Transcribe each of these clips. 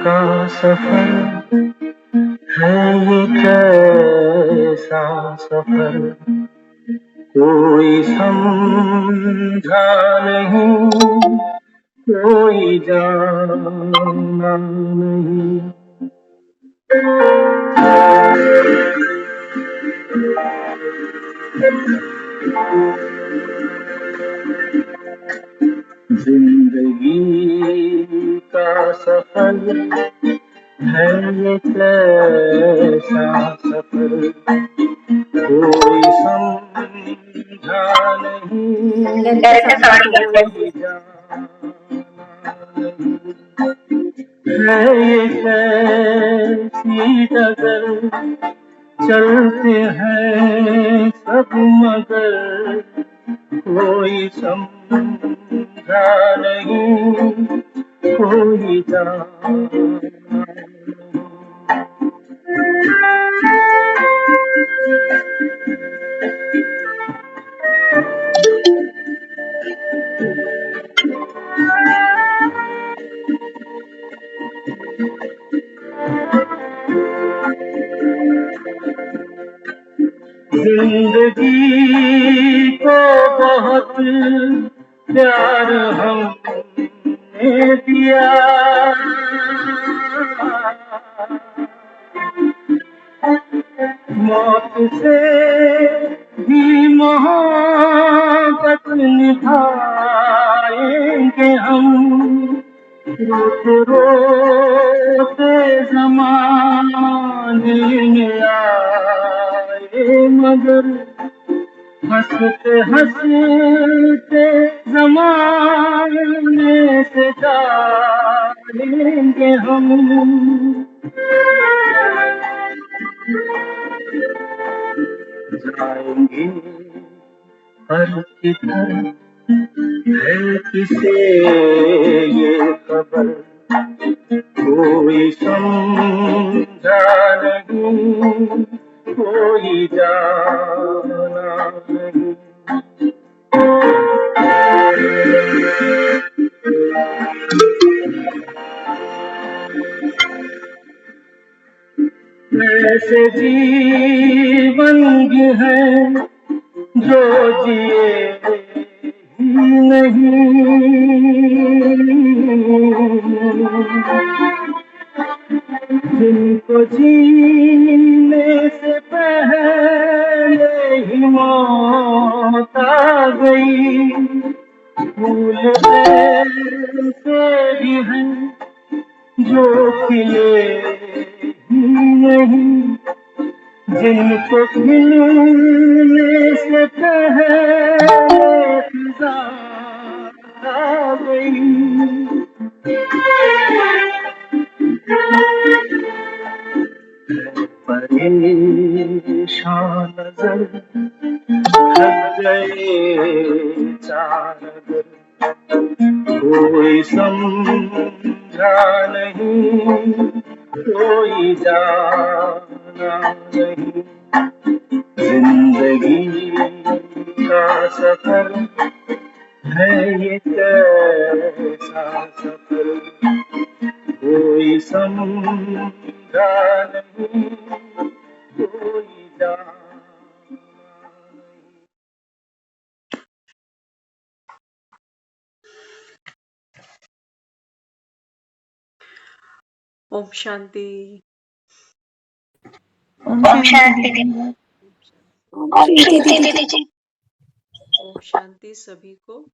का सफर है ये कैसा सफर कोई समझा नहीं कोई जाना नहीं। जिंदगी का सफर है ये कैसा सफर कोई समझा नहीं कोई जाना नहीं। है ये कैसी डगर चलते हैं सब मगर कोई समझा नहीं कोई जाना नहीं। जिंदगी को बहुत प्यार हमने दिया मौत से भी मोहब्बत निभाएंगे हम रोते रोते ज़माने में आए मगर हंसते हंसते ज़माने से जाएंगे हम। जाएंगे पर किधर है किसे ये खबर कोई समझा नहीं कोई जाना नहीं। ऐसे जीवन भी है जो जिए ही नहीं जिनको जीने से पहले ही मौत आ गई फूल ऐसे भी हैं जो खिले ही नहीं जिनको खिलने से पहले फिजा आ गई। परेशान नजर थक गए चार नजर कोई समझा नहीं कोई जाना नहीं। जिंदगी का सफर है ये कैसा सफर कोई समझा नहीं कोई जाना नहीं। ओम शांति। ओम शांति दीदी। ओम शांति दीदी जी। ओम शांति सभी को।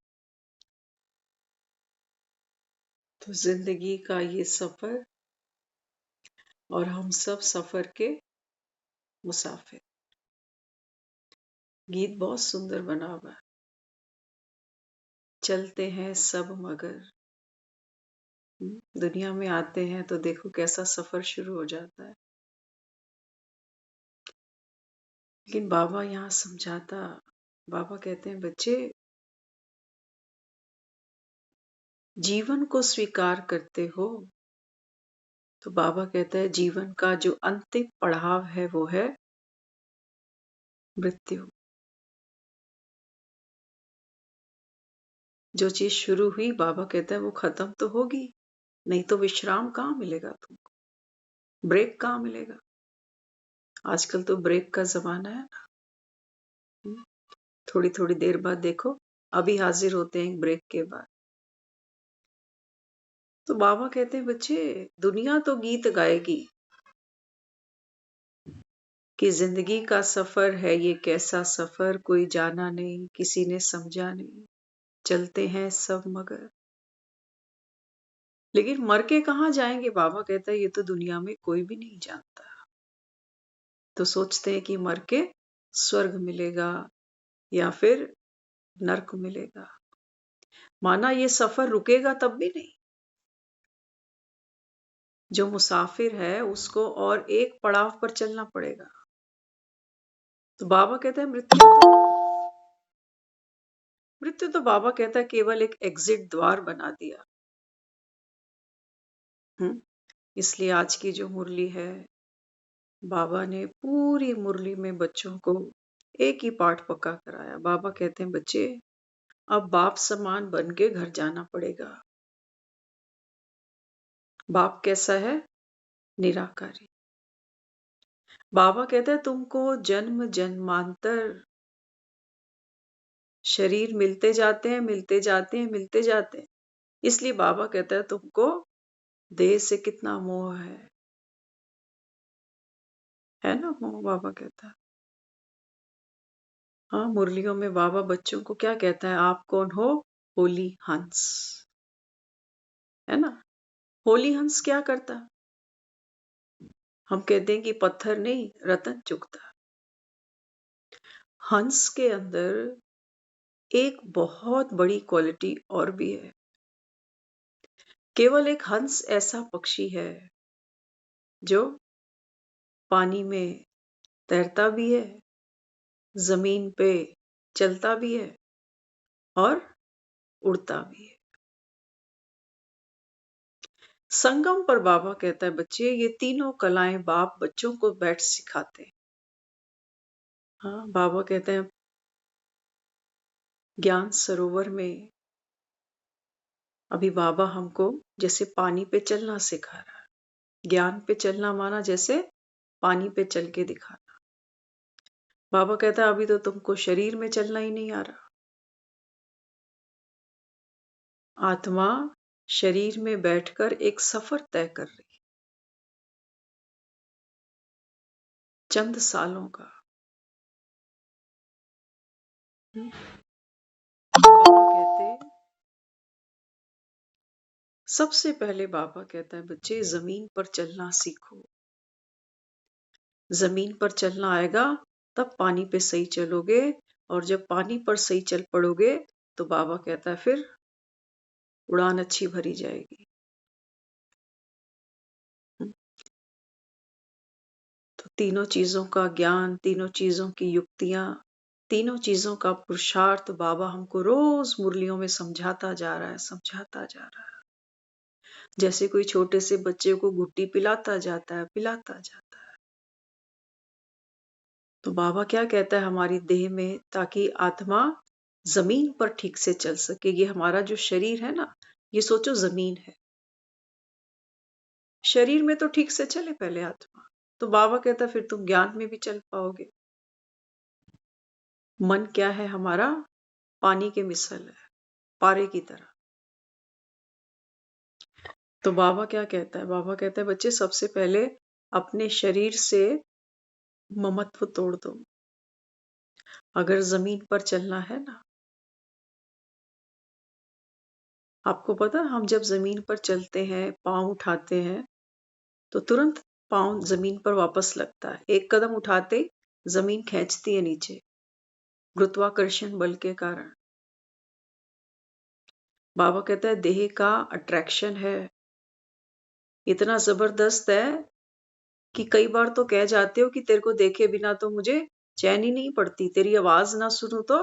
तो जिंदगी का ये सफर और हम सब सफर के मुसाफिर। गीत बहुत सुंदर बना हुआ है। चलते हैं सब मगर दुनिया में आते हैं तो देखो कैसा सफर शुरू हो जाता है। लेकिन बाबा यहाँ समझाता, बाबा कहते हैं बच्चे जीवन को स्वीकार करते हो तो बाबा कहता है जीवन का जो अंतिम पड़ाव है वो है मृत्यु। जो चीज शुरू हुई बाबा कहता है वो खत्म तो होगी नहीं तो विश्राम कहाँ मिलेगा तुमको, ब्रेक कहाँ मिलेगा। आजकल तो ब्रेक का जमाना है ना। थोड़ी थोड़ी देर बाद देखो, अभी हाजिर होते हैं ब्रेक के बाद। तो बाबा कहते हैं बच्चे, दुनिया तो गीत गाएगी कि जिंदगी का सफर है ये कैसा सफर, कोई जाना नहीं, किसी ने समझा नहीं, चलते हैं सब मगर। लेकिन मर के कहाँ जाएंगे, बाबा कहता है ये तो दुनिया में कोई भी नहीं जानता। तो सोचते हैं कि मर के स्वर्ग मिलेगा या फिर नर्क मिलेगा। माना ये सफर रुकेगा तब भी नहीं। जो मुसाफिर है उसको और एक पड़ाव पर चलना पड़ेगा। तो बाबा कहता है मृत्यु तो बाबा कहता है केवल एक एग्जिट द्वार बना दिया। इसलिए आज की जो मुरली है, बाबा ने पूरी मुरली में बच्चों को एक ही पाठ पक्का कराया। बाबा कहते हैं बच्चे, अब बाप समान बन के घर जाना पड़ेगा। बाप कैसा है? निराकारी। बाबा कहता है तुमको जन्म जन्मांतर शरीर मिलते जाते हैं, मिलते जाते हैं, मिलते जाते हैं। इसलिए बाबा कहता है तुमको देह से कितना मोह है ना मोह। बाबा कहता है, हाँ, मुरलियों में बाबा बच्चों को क्या कहता है, आप कौन हो? होली हंस, है ना। होली हंस क्या करता? हम कहते हैं कि पत्थर नहीं, रतन चुगता। हंस के अंदर एक बहुत बड़ी क्वालिटी और भी है। केवल एक हंस ऐसा पक्षी है जो पानी में तैरता भी है, जमीन पे चलता भी है और उड़ता भी है। संगम पर बाबा कहता है बच्चे, ये तीनों कलाएं बाप बच्चों को बैठ सिखाते हैं। हाँ, बाबा कहते हैं ज्ञान सरोवर में अभी बाबा हमको जैसे पानी पे चलना सिखा रहा है। ज्ञान पे चलना माना जैसे पानी पे चल के दिखाना। बाबा कहता है अभी तो तुमको शरीर में चलना ही नहीं आ रहा। आत्मा शरीर में बैठकर एक सफर तय कर रही, चंद सालों का। बाबा कहते, सबसे पहले बाबा कहता है बच्चे जमीन पर चलना सीखो। जमीन पर चलना आएगा तब पानी पे सही चलोगे, और जब पानी पर सही चल पड़ोगे तो बाबा कहता है फिर उड़ान अच्छी भरी जाएगी। तो तीनों चीजों का ज्ञान, तीनों चीजों की युक्तियां, तीनों चीजों का पुरुषार्थ बाबा हमको रोज मुरलियों में समझाता जा रहा है, समझाता जा रहा है। जैसे कोई छोटे से बच्चे को घुट्टी पिलाता जाता है, पिलाता जाता है। तो बाबा क्या कहता है हमारी देह में, ताकि आत्मा जमीन पर ठीक से चल सके। ये हमारा जो शरीर है ना, ये सोचो जमीन है। शरीर में तो ठीक से चले पहले आत्मा, तो बाबा कहता है फिर तुम ज्ञान में भी चल पाओगे। मन क्या है हमारा? पानी के मिसल है, पारे की तरह। तो बाबा क्या कहता है? बाबा कहता है बच्चे सबसे पहले अपने शरीर से ममत्व तोड़ दो। अगर जमीन पर चलना है ना, आपको पता हम जब जमीन पर चलते हैं, पांव उठाते हैं, तो तुरंत पांव जमीन पर वापस लगता है। एक कदम उठाते जमीन खींचती है नीचे, गुरुत्वाकर्षण बल के कारण। बाबा कहता है देह का अट्रैक्शन है इतना जबरदस्त है कि कई बार तो कह जाते हो कि तेरे को देखे बिना तो मुझे चैन ही नहीं पड़ती, तेरी आवाज ना सुनूं तो।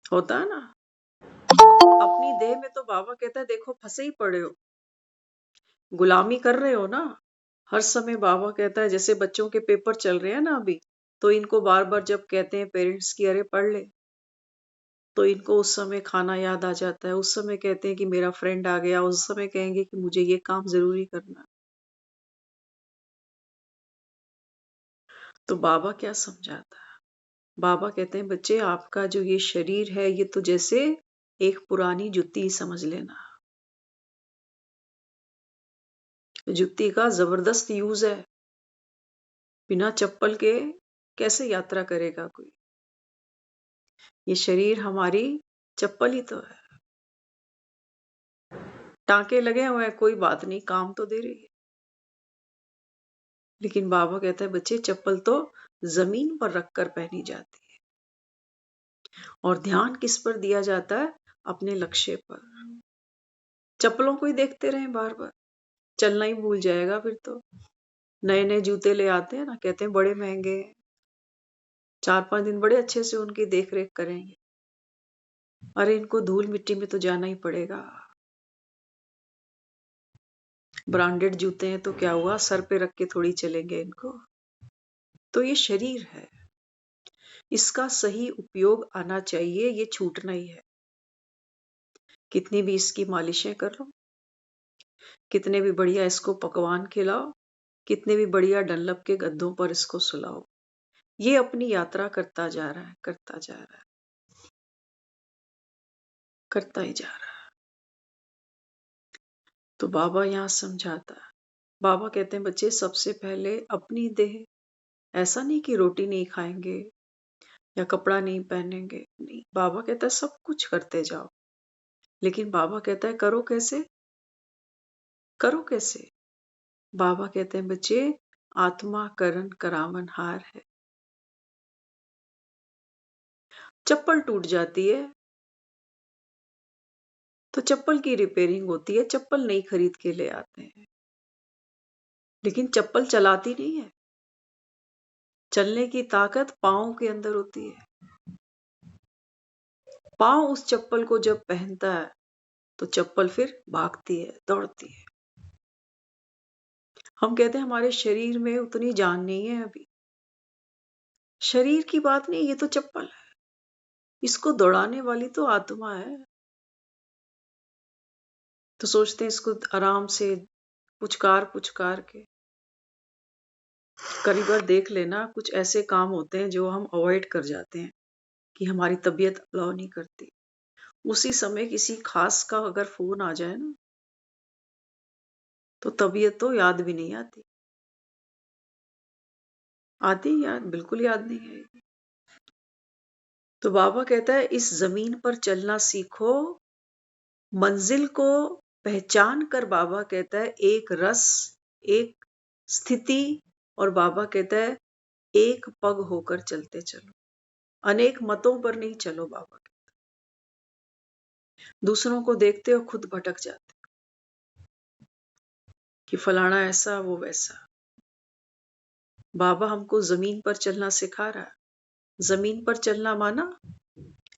होता है ना। अपनी देह में तो बाबा कहता है देखो फंसे ही पड़े हो, गुलामी कर रहे हो ना हर समय। बाबा कहता है जैसे बच्चों के पेपर चल रहे हैं ना अभी, तो इनको बार बार जब कहते हैं पेरेंट्स की अरे पढ़ ले, तो इनको उस समय खाना याद आ जाता है, उस समय कहते हैं कि मेरा फ्रेंड आ गया, उस समय कहेंगे कि मुझे ये काम जरूरी करना है। तो बाबा क्या समझाता है? बाबा कहते हैं बच्चे, आपका जो ये शरीर है ये तो जैसे एक पुरानी जुत्ती समझ लेना। जुत्ती का जबरदस्त यूज है, बिना चप्पल के कैसे यात्रा करेगा कोई? ये शरीर हमारी चप्पल ही तो है। टांके लगे हुए हैं, कोई बात नहीं, काम तो दे रही है। लेकिन बाबा कहता है बच्चे, चप्पल तो जमीन पर रखकर पहनी जाती है, और ध्यान किस पर दिया जाता है? अपने लक्ष्य पर। चप्पलों को ही देखते रहे बार बार, चलना ही भूल जाएगा फिर तो। नए नए जूते ले आते हैं ना, कहते हैं बड़े महंगे हैं, 4-5 दिन बड़े अच्छे से उनकी देख रेख करेंगे। अरे इनको धूल मिट्टी में तो जाना ही पड़ेगा। ब्रांडेड जूते हैं तो क्या हुआ, सर पे रख के थोड़ी चलेंगे इनको। तो ये शरीर है, इसका सही उपयोग आना चाहिए, ये छूटना ही है। कितनी भी इसकी मालिशें कर लो, कितने भी बढ़िया इसको पकवान खिलाओ, कितने भी बढ़िया डंलप के गद्दों पर इसको सुलाओ, ये अपनी यात्रा करता जा रहा है, करता जा रहा है, करता ही जा रहा है। तो बाबा यहाँ समझाता है। बाबा कहते हैं बच्चे, सबसे पहले अपनी देह, ऐसा नहीं कि रोटी नहीं खाएंगे या कपड़ा नहीं पहनेंगे, नहीं। बाबा कहता है सब कुछ करते जाओ, लेकिन बाबा कहता है करो कैसे? करो कैसे? बाबा कहते हैं बच्चे, आत्मा करण करावन हार है। चप्पल टूट जाती है तो चप्पल की रिपेयरिंग होती है, चप्पल नई खरीद के ले आते हैं, लेकिन चप्पल चलाती नहीं है। चलने की ताकत पांव के अंदर होती है। पांव उस चप्पल को जब पहनता है तो चप्पल फिर भागती है, दौड़ती है। हम कहते हैं हमारे शरीर में उतनी जान नहीं है अभी। शरीर की बात नहीं, ये तो चप्पल है, इसको दौड़ाने वाली तो आत्मा है। तो सोचते हैं इसको आराम से पुचकार पुचकार के। कई बार देख लेना, कुछ ऐसे काम होते हैं जो हम अवॉइड कर जाते हैं कि हमारी तबीयत अलाउ नहीं करती। उसी समय किसी खास का अगर फोन आ जाए ना, तो तबीयत तो याद भी नहीं आती। आती याद, बिल्कुल याद नहीं आएगी। तो बाबा कहता है इस जमीन पर चलना सीखो, मंजिल को पहचान कर। बाबा कहता है एक रस, एक स्थिति, और बाबा कहता है एक पग होकर चलते चलो, अनेक मतों पर नहीं चलो। बाबा दूसरों को देखते हो खुद भटक जाते कि फलाना ऐसा वो वैसा। बाबा हमको जमीन पर चलना सिखा रहा है। जमीन पर चलना माना,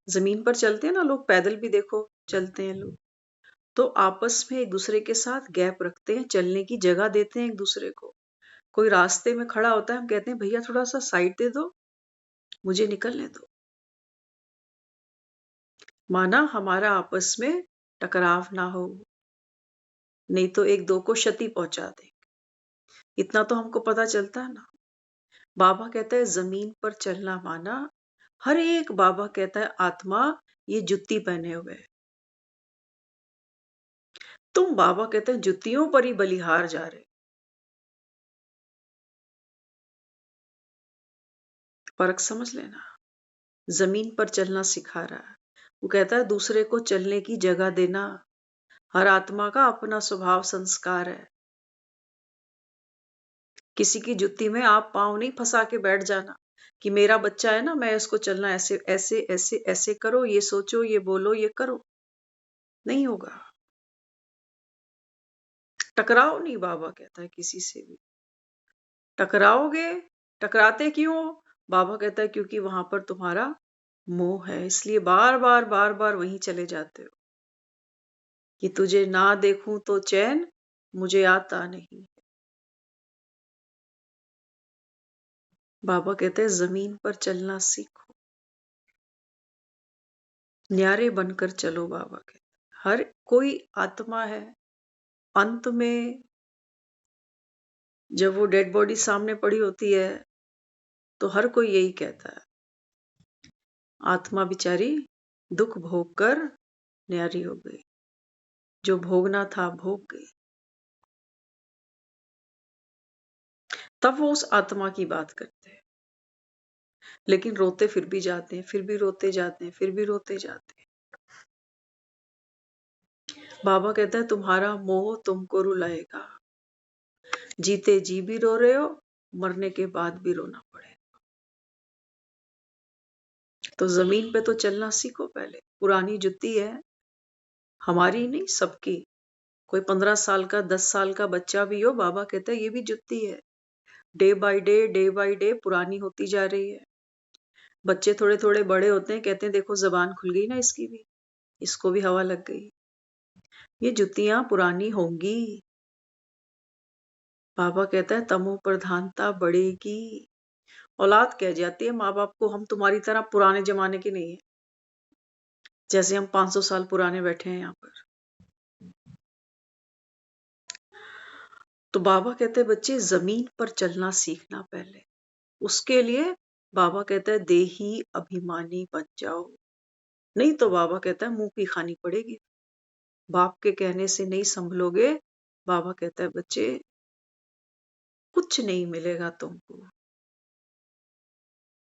जमीन पर चलते हैं ना लोग, पैदल भी देखो चलते हैं लोग, तो आपस में एक दूसरे के साथ गैप रखते हैं, चलने की जगह देते हैं एक दूसरे को। कोई रास्ते में खड़ा होता है, हम कहते हैं भैया थोड़ा सा साइड दे दो, मुझे निकलने दो। माना हमारा आपस में टकराव ना हो, नहीं तो एक दो को क्षति पहुंचा दे। इतना तो हमको पता चलता है ना। बाबा कहता है जमीन पर चलना माना, हर एक, बाबा कहता है आत्मा ये जुत्ती पहने हुए है, तुम, बाबा कहते हैं जुतियों पर ही बलिहार जा रहे। फर्क समझ लेना। जमीन पर चलना सिखा रहा है, वो कहता है दूसरे को चलने की जगह देना। हर आत्मा का अपना स्वभाव संस्कार है। किसी की जुत्ती में आप पांव नहीं फंसा के बैठ जाना कि मेरा बच्चा है ना, मैं इसको चलना ऐसे ऐसे ऐसे ऐसे करो, ये सोचो, ये बोलो, ये करो। नहीं होगा। टकराओ नहीं, बाबा कहता है किसी से भी। टकराओगे, टकराते क्यों? बाबा कहता है क्योंकि वहां पर तुम्हारा मोह है, इसलिए बार बार बार बार वहीं चले जाते हो कि तुझे ना देखूं तो चैन मुझे आता नहीं। बाबा कहते हैं जमीन पर चलना सीखो, न्यारे बनकर चलो बाबा के। हर कोई आत्मा है, अंत में जब वो डेड बॉडी सामने पड़ी होती है तो हर कोई यही कहता है, आत्मा बेचारी दुख भोग कर न्यारी हो गई, जो भोगना था भोग गई। तब वो उस आत्मा की बात करते हैं, लेकिन रोते फिर भी जाते हैं, फिर भी रोते जाते हैं, फिर भी रोते जाते हैं। बाबा कहता है तुम्हारा मोह तुमको रुलाएगा, जीते जी भी रो रहे हो, मरने के बाद भी रोना पड़ेगा। तो जमीन पे तो चलना सीखो पहले। पुरानी जुत्ती है, हमारी नहीं सबकी। कोई 15 साल का 10 साल का बच्चा भी हो, बाबा कहता है ये भी जुत्ती है, डे बाय डे पुरानी होती जा रही है। बच्चे थोड़े थोड़े बड़े होते हैं, कहते हैं देखो जबान खुल गई ना इसकी भी, इसको भी हवा लग गई। ये जुतियां पुरानी होंगी। बाबा कहता है तमो प्रधानता बढ़ेगी। औलाद कह जाती है माँ बाप को, हम तुम्हारी तरह पुराने जमाने के नहीं है, जैसे हम 500 साल पुराने बैठे हैं यहाँ पर। तो बाबा कहते हैं बच्चे जमीन पर चलना सीखना पहले। उसके लिए बाबा कहता है देही अभिमानी बन जाओ, नहीं तो बाबा कहता है मुंह की खानी पड़ेगी। बाप के कहने से नहीं संभलोगे, बाबा कहता है बच्चे कुछ नहीं मिलेगा तुमको,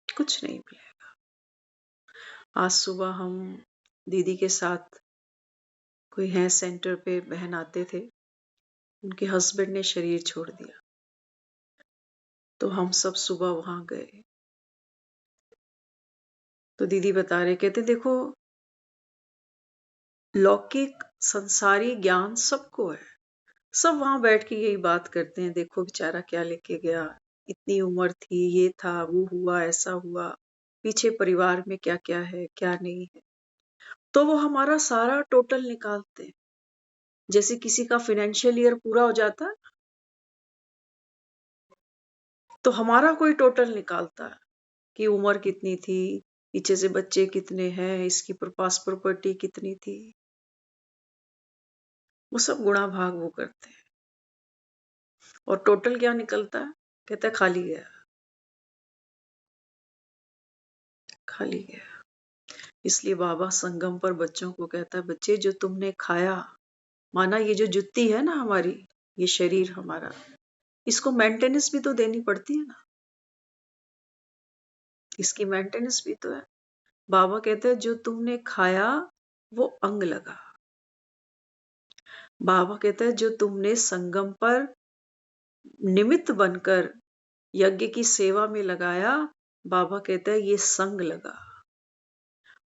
कुछ नहीं मिलेगा। आज सुबह हम दीदी के साथ, कोई है सेंटर पे बहन आते थे, उनके हस्बैंड ने शरीर छोड़ दिया, तो हम सब सुबह वहां गए। तो दीदी बता रहे, कहते देखो लौकिक संसारी ज्ञान सबको है, सब वहां बैठ के यही बात करते हैं, देखो बेचारा क्या लेके गया, इतनी उम्र थी, ये था, वो हुआ, ऐसा हुआ, पीछे परिवार में क्या क्या है क्या नहीं है। तो वो हमारा सारा टोटल निकालते हैं। जैसे किसी का फाइनेंशियल ईयर पूरा हो जाता है तो हमारा कोई टोटल निकालता है कि उम्र कितनी थी, पीछे से बच्चे कितने हैं, इसकी पास प्रॉपर्टी कितनी थी, वो सब गुणा भाग वो करते हैं। और टोटल क्या निकलता है, कहता है खाली गया, खाली गया। इसलिए बाबा संगम पर बच्चों को कहता है बच्चे जो तुमने खाया, माना ये जो जुत्ती है ना हमारी, ये शरीर हमारा, इसको मेंटेनेंस भी तो देनी पड़ती है ना, इसकी मेंटेनेंस भी तो है। बाबा कहते हैं जो तुमने खाया वो अंग लगा। बाबा कहते हैं जो तुमने संगम पर निमित्त बनकर यज्ञ की सेवा में लगाया, बाबा कहते हैं ये संग लगा।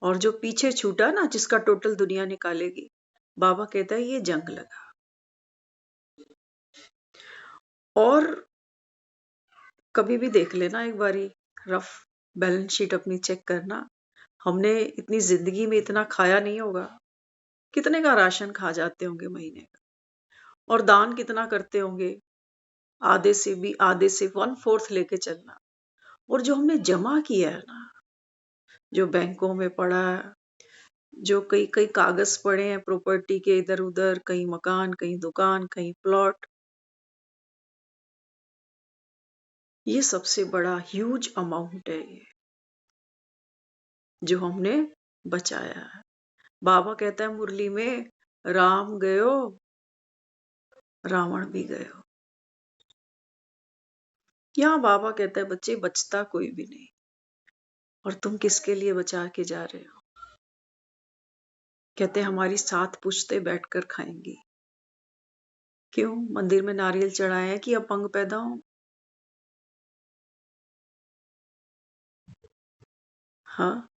और जो पीछे छूटा ना, जिसका टोटल दुनिया निकालेगी, बाबा कहता है ये जंग लगा। और कभी भी देख लेना एक बारी, रफ बैलेंस शीट अपनी चेक करना, हमने इतनी जिंदगी में इतना खाया नहीं होगा, कितने का राशन खा जाते होंगे महीने का, और दान कितना करते होंगे, आधे से 1/4 लेके चलना। और जो हमने जमा किया है ना, जो बैंकों में पड़ा है, जो कई कई कागज पड़े हैं प्रॉपर्टी के इधर उधर, कहीं मकान, कहीं दुकान, कहीं प्लॉट, ये सबसे बड़ा ह्यूज अमाउंट है ये, जो हमने बचाया है। बाबा कहता है मुरली में, राम गयो रावण भी गयो। यहाँ बाबा कहता है बच्चे बचता कोई भी नहीं, और तुम किसके लिए बचा के जा रहे हो। कहते हमारी 7 पुश्ते बैठकर खाएंगी। क्यों मंदिर में नारियल चढ़ाए हैं कि अपंग पैदा हो? हाँ,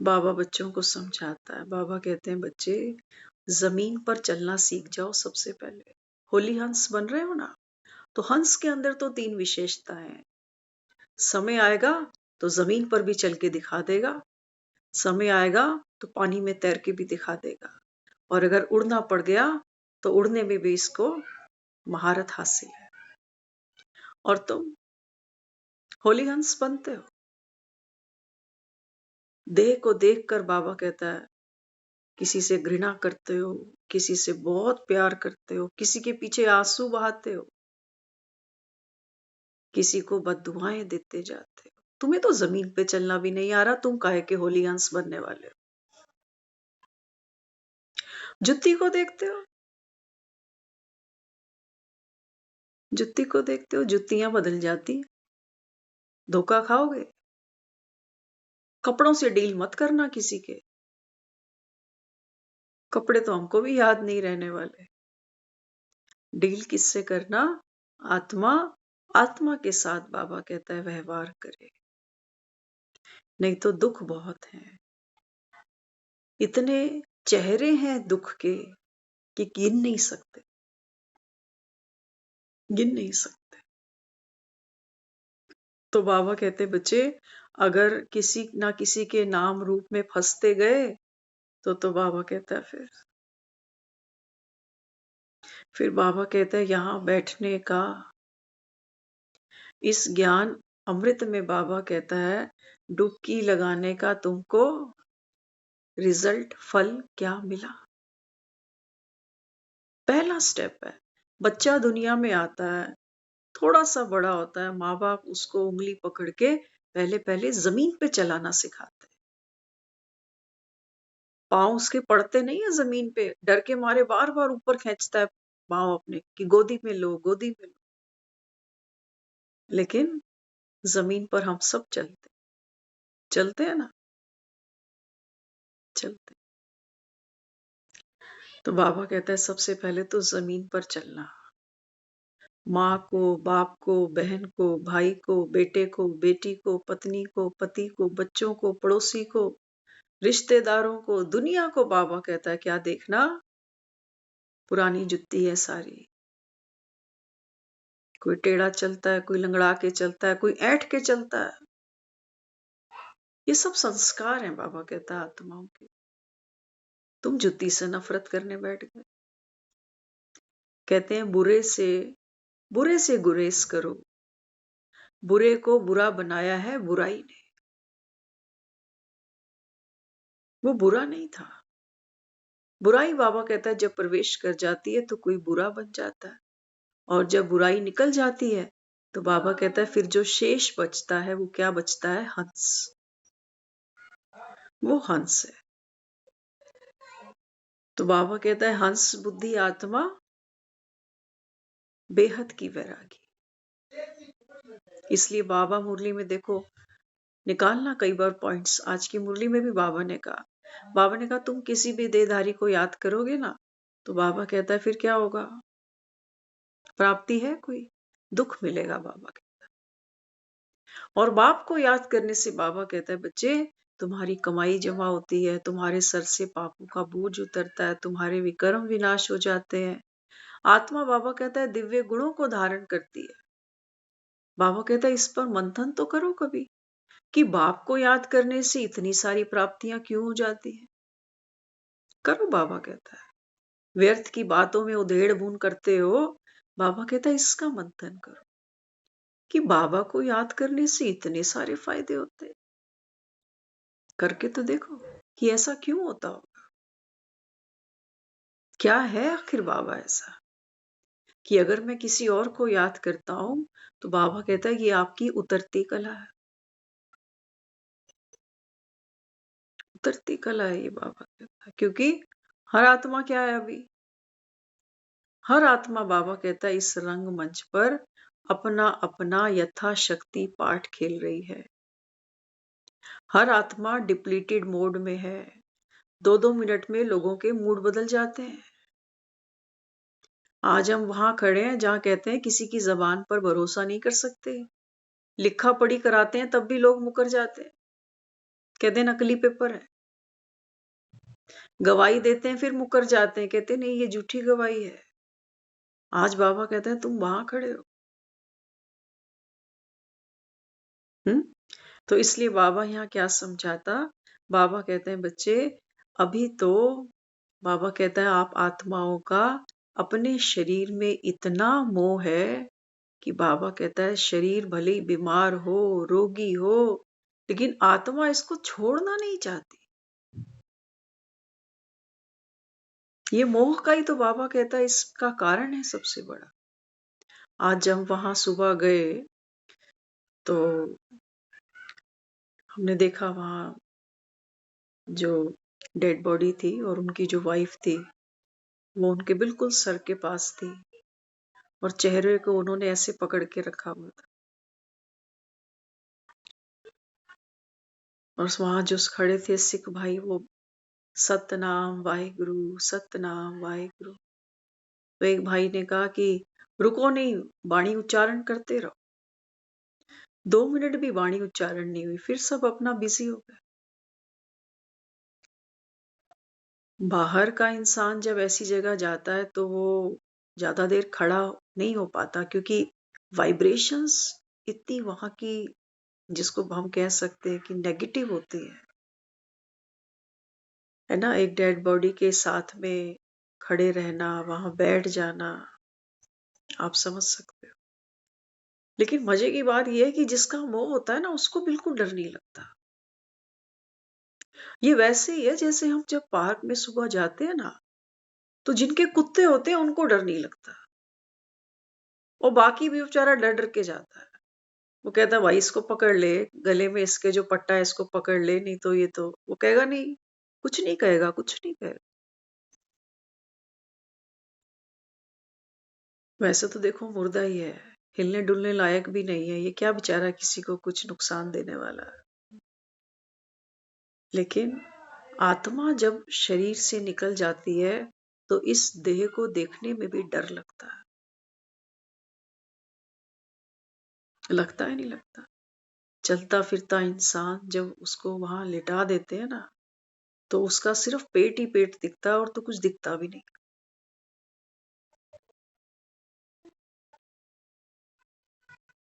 बाबा बच्चों को समझाता है। बाबा कहते हैं बच्चे जमीन पर चलना सीख जाओ सबसे पहले। होली हंस बन रहे हो ना, तो हंस के अंदर तो 3 विशेषताएं हैं। समय आएगा तो जमीन पर भी चल के दिखा देगा, समय आएगा तो पानी में तैर के भी दिखा देगा, और अगर उड़ना पड़ गया तो उड़ने में भी इसको महारत हासिल है। और तुम होली हंस बनते हो, देह को देखकर बाबा कहता है किसी से घृणा करते हो, किसी से बहुत प्यार करते हो, किसी के पीछे आंसू बहाते हो, किसी को बद्दुआएं देते जाते हो। तुम्हें तो जमीन पे चलना भी नहीं आ रहा, तुम काहे के होली हंस बनने वाले हो। जुत्ती को देखते हो, जुत्ती को देखते हो, जुत्तियां बदल जाती, धोखा खाओगे। कपड़ों से डील मत करना किसी के, कपड़े तो हमको भी याद नहीं रहने वाले। डील किससे करना? आत्मा, आत्मा के साथ बाबा कहता है व्यवहार करे, नहीं तो दुख बहुत है। इतने चेहरे हैं दुख के कि गिन नहीं सकते, गिन नहीं सकते। तो बाबा कहते बच्चे अगर किसी ना किसी के नाम रूप में फंसते गए तो बाबा कहता है फिर बाबा कहता है यहां बैठने का, इस ज्ञान अमृत में बाबा कहता है डुबकी लगाने का तुमको रिजल्ट फल क्या मिला। पहला स्टेप है, बच्चा दुनिया में आता है, थोड़ा सा बड़ा होता है, माँ बाप उसको उंगली पकड़ के पहले पहले जमीन पे चलाना सिखाते हैं। पाँव उसके पड़ते नहीं है जमीन पे, डर के मारे बार बार ऊपर खींचता है पाँव अपने कि गोदी में लो, गोदी में लो। लेकिन जमीन पर हम सब चलते हैं ना, चलते। तो बाबा कहता है सबसे पहले तो जमीन पर चलना, माँ को, बाप को, बहन को, भाई को, बेटे को, बेटी को, पत्नी को, पति को, बच्चों को, पड़ोसी को, रिश्तेदारों को, दुनिया को। बाबा कहता है क्या देखना? पुरानी जुत्ती है सारी, कोई टेढ़ा चलता है, कोई लंगड़ा के चलता है, कोई ऐंठ के चलता है। ये सब संस्कार हैं बाबा कहता है आत्माओं के। तुम जुत्ती से नफरत करने बैठ गए। कहते हैं बुरे से गुरेज करो, बुरे को बुरा बनाया है बुराई ने। वो बुरा नहीं था। बुराई बाबा कहता है जब प्रवेश कर जाती है तो कोई बुरा बन जाता है, और जब बुराई निकल जाती है तो बाबा कहता है फिर जो शेष बचता है वो क्या बचता है? हंस। वो हंस है। तो बाबा कहता है हंस बुद्धि आत्मा बेहद की वैरागी। इसलिए बाबा मुरली में देखो, निकालना कई बार पॉइंट्स, आज की मुरली में भी बाबा ने कहा तुम किसी भी देहधारी को याद करोगे ना, तो बाबा कहता है फिर क्या होगा? प्राप्ति है कोई? दुख मिलेगा बाबा कहता है। और बाप को याद करने से बाबा कहता है बच्चे तुम्हारी कमाई जमा होती है, तुम्हारे सर से पापों का बोझ उतरता है, तुम्हारे विकर्म विनाश हो जाते हैं। आत्मा बाबा कहता है दिव्य गुणों को धारण करती है। बाबा कहता है इस पर मंथन तो करो कभी कि बाप को याद करने से इतनी सारी प्राप्तियां क्यों हो जाती हैं। करो बाबा कहता है। व्यर्थ की बातों में उधेड़ बुन करते हो, बाबा कहता है इसका मंथन करो कि बाबा को याद करने से इतने सारे फायदे होते हैं। करके तो देखो कि ऐसा क्यों होता होगा। क्या है आखिर बाबा ऐसा कि अगर मैं किसी और को याद करता हूं तो बाबा कहता है ये आपकी उतरती कला है, उतरती कला है ये बाबा कहता है। क्योंकि हर आत्मा क्या है अभी? हर आत्मा बाबा कहता है इस रंग मंच पर अपना अपना यथाशक्ति पाठ खेल रही है। हर आत्मा डिप्लीटेड मोड में है। 2-2 मिनट में लोगों के मूड बदल जाते हैं। आज हम वहां खड़े हैं जहां कहते हैं किसी की जबान पर भरोसा नहीं कर सकते, लिखा पढ़ी कराते हैं तब भी लोग मुकर जाते हैं, कहते हैं नकली पेपर है। गवाही देते हैं फिर मुकर जाते हैं, कहते हैं नहीं ये झूठी गवाही है। आज बाबा कहते हैं तुम वहां खड़े हो। तो इसलिए बाबा यहाँ क्या समझाता? बाबा कहते हैं बच्चे अभी तो बाबा कहता है आप आत्माओं का अपने शरीर में इतना मोह है कि बाबा कहता है शरीर भले ही बीमार हो, रोगी हो, लेकिन आत्मा इसको छोड़ना नहीं चाहती। ये मोह का ही तो बाबा कहता है इसका कारण है सबसे बड़ा। आज जब वहां सुबह गए तो हमने देखा वहां जो डेड बॉडी थी और उनकी जो वाइफ थी वो उनके बिल्कुल सर के पास थी और चेहरे को उन्होंने ऐसे पकड़ के रखा हुआ था। और वहां जो खड़े थे सिख भाई वो सतनाम वाहिगुरु सतनाम वाहिगुरु। तो एक भाई ने कहा कि रुको नहीं, वाणी उच्चारण करते रहो। 2 मिनट भी वाणी उच्चारण नहीं हुई, फिर सब अपना बिजी हो गए। बाहर का इंसान जब ऐसी जगह जाता है तो वो ज्यादा देर खड़ा नहीं हो पाता, क्योंकि वाइब्रेशंस इतनी वहां की, जिसको हम कह सकते हैं कि नेगेटिव होती है ना। एक डेड बॉडी के साथ में खड़े रहना, वहां बैठ जाना, आप समझ सकते हो। लेकिन मजे की बात यह है कि जिसका मोह होता है ना उसको बिल्कुल डर नहीं लगता। ये वैसे ही है जैसे हम जब पार्क में सुबह जाते हैं ना, तो जिनके कुत्ते होते हैं उनको डर नहीं लगता और बाकी भी बेचारा डर डर के जाता है। वो कहता है भाई इसको पकड़ ले, गले में इसके जो पट्टा है इसको पकड़ ले, नहीं तो ये तो, वो कहेगा नहीं, कुछ नहीं कहेगा, कुछ नहीं कहेगा। वैसे तो देखो मुर्दा ही है, हिलने डुलने लायक भी नहीं है, ये क्या बेचारा किसी को कुछ नुकसान देने वाला है। लेकिन आत्मा जब शरीर से निकल जाती है तो इस देह को देखने में भी डर लगता है। लगता है नहीं लगता? चलता फिरता इंसान जब उसको वहां लिटा देते हैं ना, तो उसका सिर्फ पेट ही पेट दिखता है और तो कुछ दिखता भी नहीं।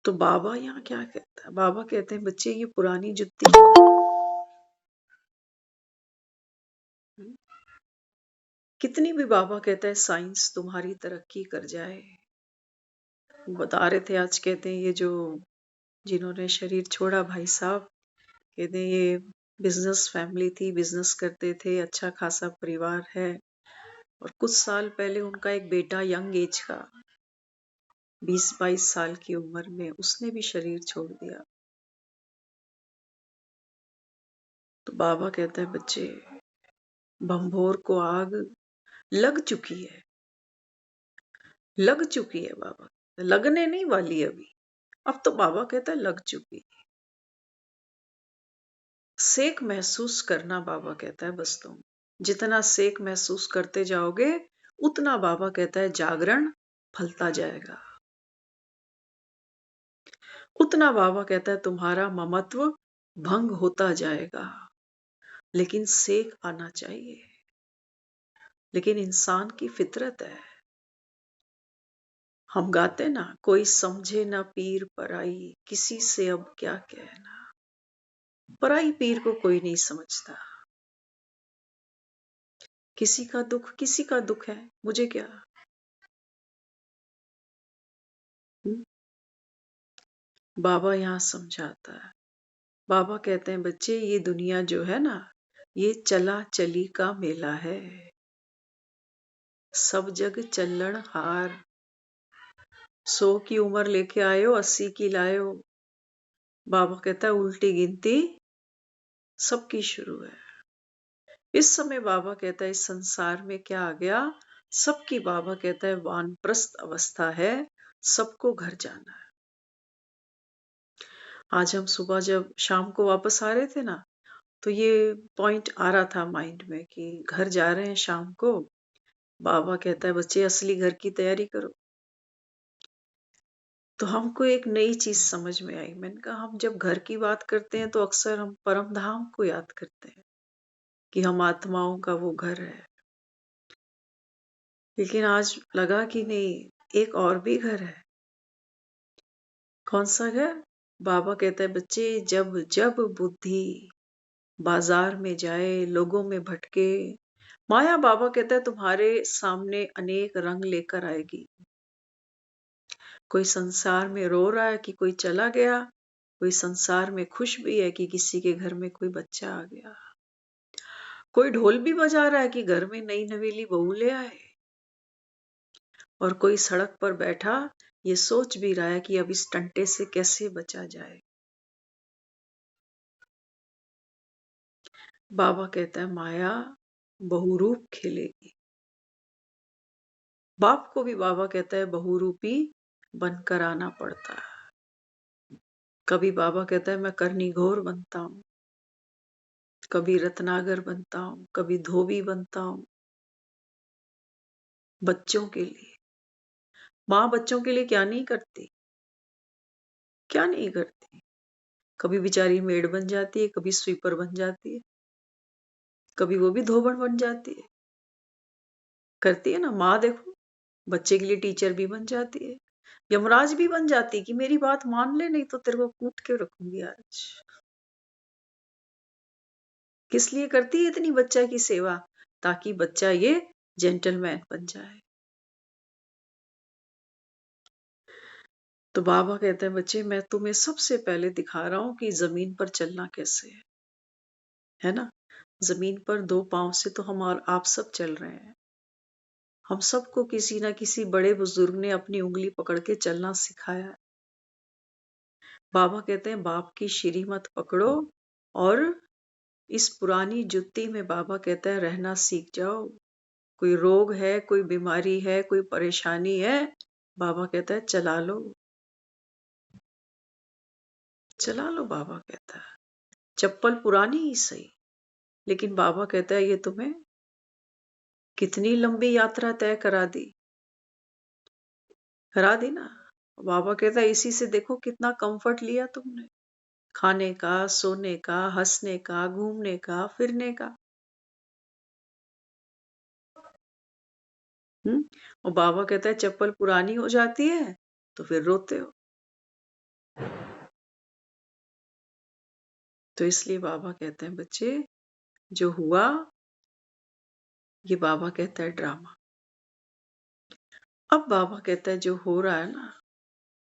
तो बाबा यहाँ क्या कहता है? बाबा कहते हैं बच्चे ये पुरानी जुत्ती कितनी भी, बाबा कहता है साइंस तुम्हारी तरक्की कर जाए। बता रहे थे आज, कहते हैं ये जो जिन्होंने शरीर छोड़ा भाई साहब, कहते हैं ये बिजनेस फैमिली थी, बिजनेस करते थे, अच्छा खासा परिवार है, और कुछ साल पहले उनका एक बेटा यंग एज का 20-22 साल की उम्र में उसने भी शरीर छोड़ दिया। तो बाबा कहता है बच्चे भंभोर को आग लग चुकी है, लग चुकी है। बाबा लगने नहीं वाली अभी, अब तो बाबा कहता है लग चुकी। सेक महसूस करना, बाबा कहता है बस तुम जितना सेक महसूस करते जाओगे उतना बाबा कहता है जागरण फलता जाएगा, उतना बाबा कहता है तुम्हारा ममत्व भंग होता जाएगा। लेकिन सेक आना चाहिए। लेकिन इंसान की फितरत है, हम गाते ना, कोई समझे ना पीर पराई, किसी से अब क्या कहना। पराई पीर को कोई नहीं समझता, किसी का दुख है, मुझे क्या। हुँ? बाबा यहाँ समझाता है। बाबा कहते हैं बच्चे ये दुनिया जो है ना, ये चला चली का मेला है, सब जग चलण हार। 100 की उम्र लेके आए हो, 80 की लाए हो। बाबा कहता है उल्टी गिनती सबकी शुरू है। इस समय बाबा कहता है इस संसार में क्या आ गया, सबकी, बाबा कहता है वानप्रस्थ अवस्था है, सबको घर जाना है। आज हम सुबह जब शाम को वापस आ रहे थे ना, तो ये पॉइंट आ रहा था माइंड में कि घर जा रहे हैं शाम को। बाबा कहता है बच्चे असली घर की तैयारी करो। तो हमको एक नई चीज समझ में आई। मैंने कहा हम जब घर की बात करते हैं तो अक्सर हम परम धाम को याद करते हैं कि हम आत्माओं का वो घर है, लेकिन आज लगा कि नहीं, एक और भी घर है। कौन सा घर? बाबा कहता है बच्चे जब जब बुद्धि बाजार में जाए, लोगों में भटके, माया, बाबा कहता है तुम्हारे सामने अनेक रंग लेकर आएगी। कोई संसार में रो रहा है कि कोई चला गया, कोई संसार में खुश भी है कि किसी के घर में कोई बच्चा आ गया। कोई ढोल भी बजा रहा है कि घर में नई नवेली बहू ले आए। और कोई सड़क पर बैठा ये सोच भी रहा है कि अब इस टंटे से कैसे बचा जाए। बाबा कहता है माया बहुरूप खेलेगी। बाप को भी बाबा कहता है बहुरूपी बनकर आना पड़ता है। कभी बाबा कहता है मैं करनी घोर बनता हूं, कभी रत्नागर बनता हूं, कभी धोबी बनता हूं। बच्चों के लिए माँ बच्चों के लिए क्या नहीं करती, क्या नहीं करती। कभी बेचारी मेड बन जाती है, कभी स्वीपर बन जाती है, कभी वो भी धोबन बन जाती है। करती है ना माँ। देखो बच्चे के लिए टीचर भी बन जाती है, यमराज भी बन जाती है कि मेरी बात मान ले, नहीं तो तेरे को कूट के रखूंगी आज। किस लिए करती है इतनी बच्चा की सेवा? ताकि बच्चा ये जेंटलमैन बन जाए। तो बाबा कहते हैं बच्चे मैं तुम्हें सबसे पहले दिखा रहा हूं कि जमीन पर चलना कैसे है ना। जमीन पर दो पांव से तो हम और आप सब चल रहे हैं। हम सबको किसी ना किसी बड़े बुजुर्ग ने अपनी उंगली पकड़ के चलना सिखाया है। बाबा कहते हैं बाप की श्री मत पकड़ो और इस पुरानी जुत्ती में बाबा कहता है रहना सीख जाओ। कोई रोग है, कोई बीमारी है, कोई परेशानी है, बाबा कहता है चला लो, चला लो। बाबा कहता है चप्पल पुरानी ही सही, लेकिन बाबा कहता है ये तुम्हें कितनी लंबी यात्रा तय करा दी ना। बाबा कहता है इसी से देखो कितना कंफर्ट लिया तुमने, खाने का, सोने का, हंसने का, घूमने का, फिरने का। और बाबा कहता है चप्पल पुरानी हो जाती है तो फिर रोते हो। तो इसलिए बाबा कहते हैं बच्चे जो हुआ ये बाबा कहता है ड्रामा। अब बाबा कहता है जो हो रहा है ना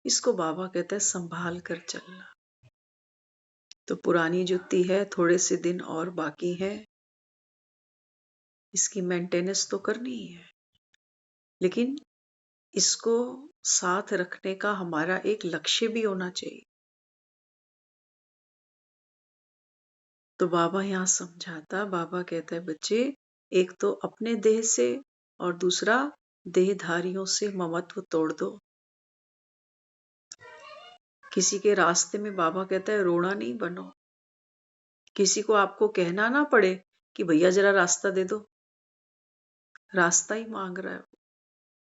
इसको बाबा कहता है संभाल कर चलना। तो पुरानी जुत्ती है, थोड़े से दिन और बाकी है, इसकी मेंटेनेंस तो करनी ही है, लेकिन इसको साथ रखने का हमारा एक लक्ष्य भी होना चाहिए। तो बाबा यहाँ समझाता, बाबा कहता है बच्चे एक तो अपने देह से और दूसरा देहधारियों से ममत्व तोड़ दो। किसी के रास्ते में बाबा कहता है रोना नहीं बनो। किसी को आपको कहना ना पड़े कि भैया जरा रास्ता दे दो, रास्ता ही मांग रहा है,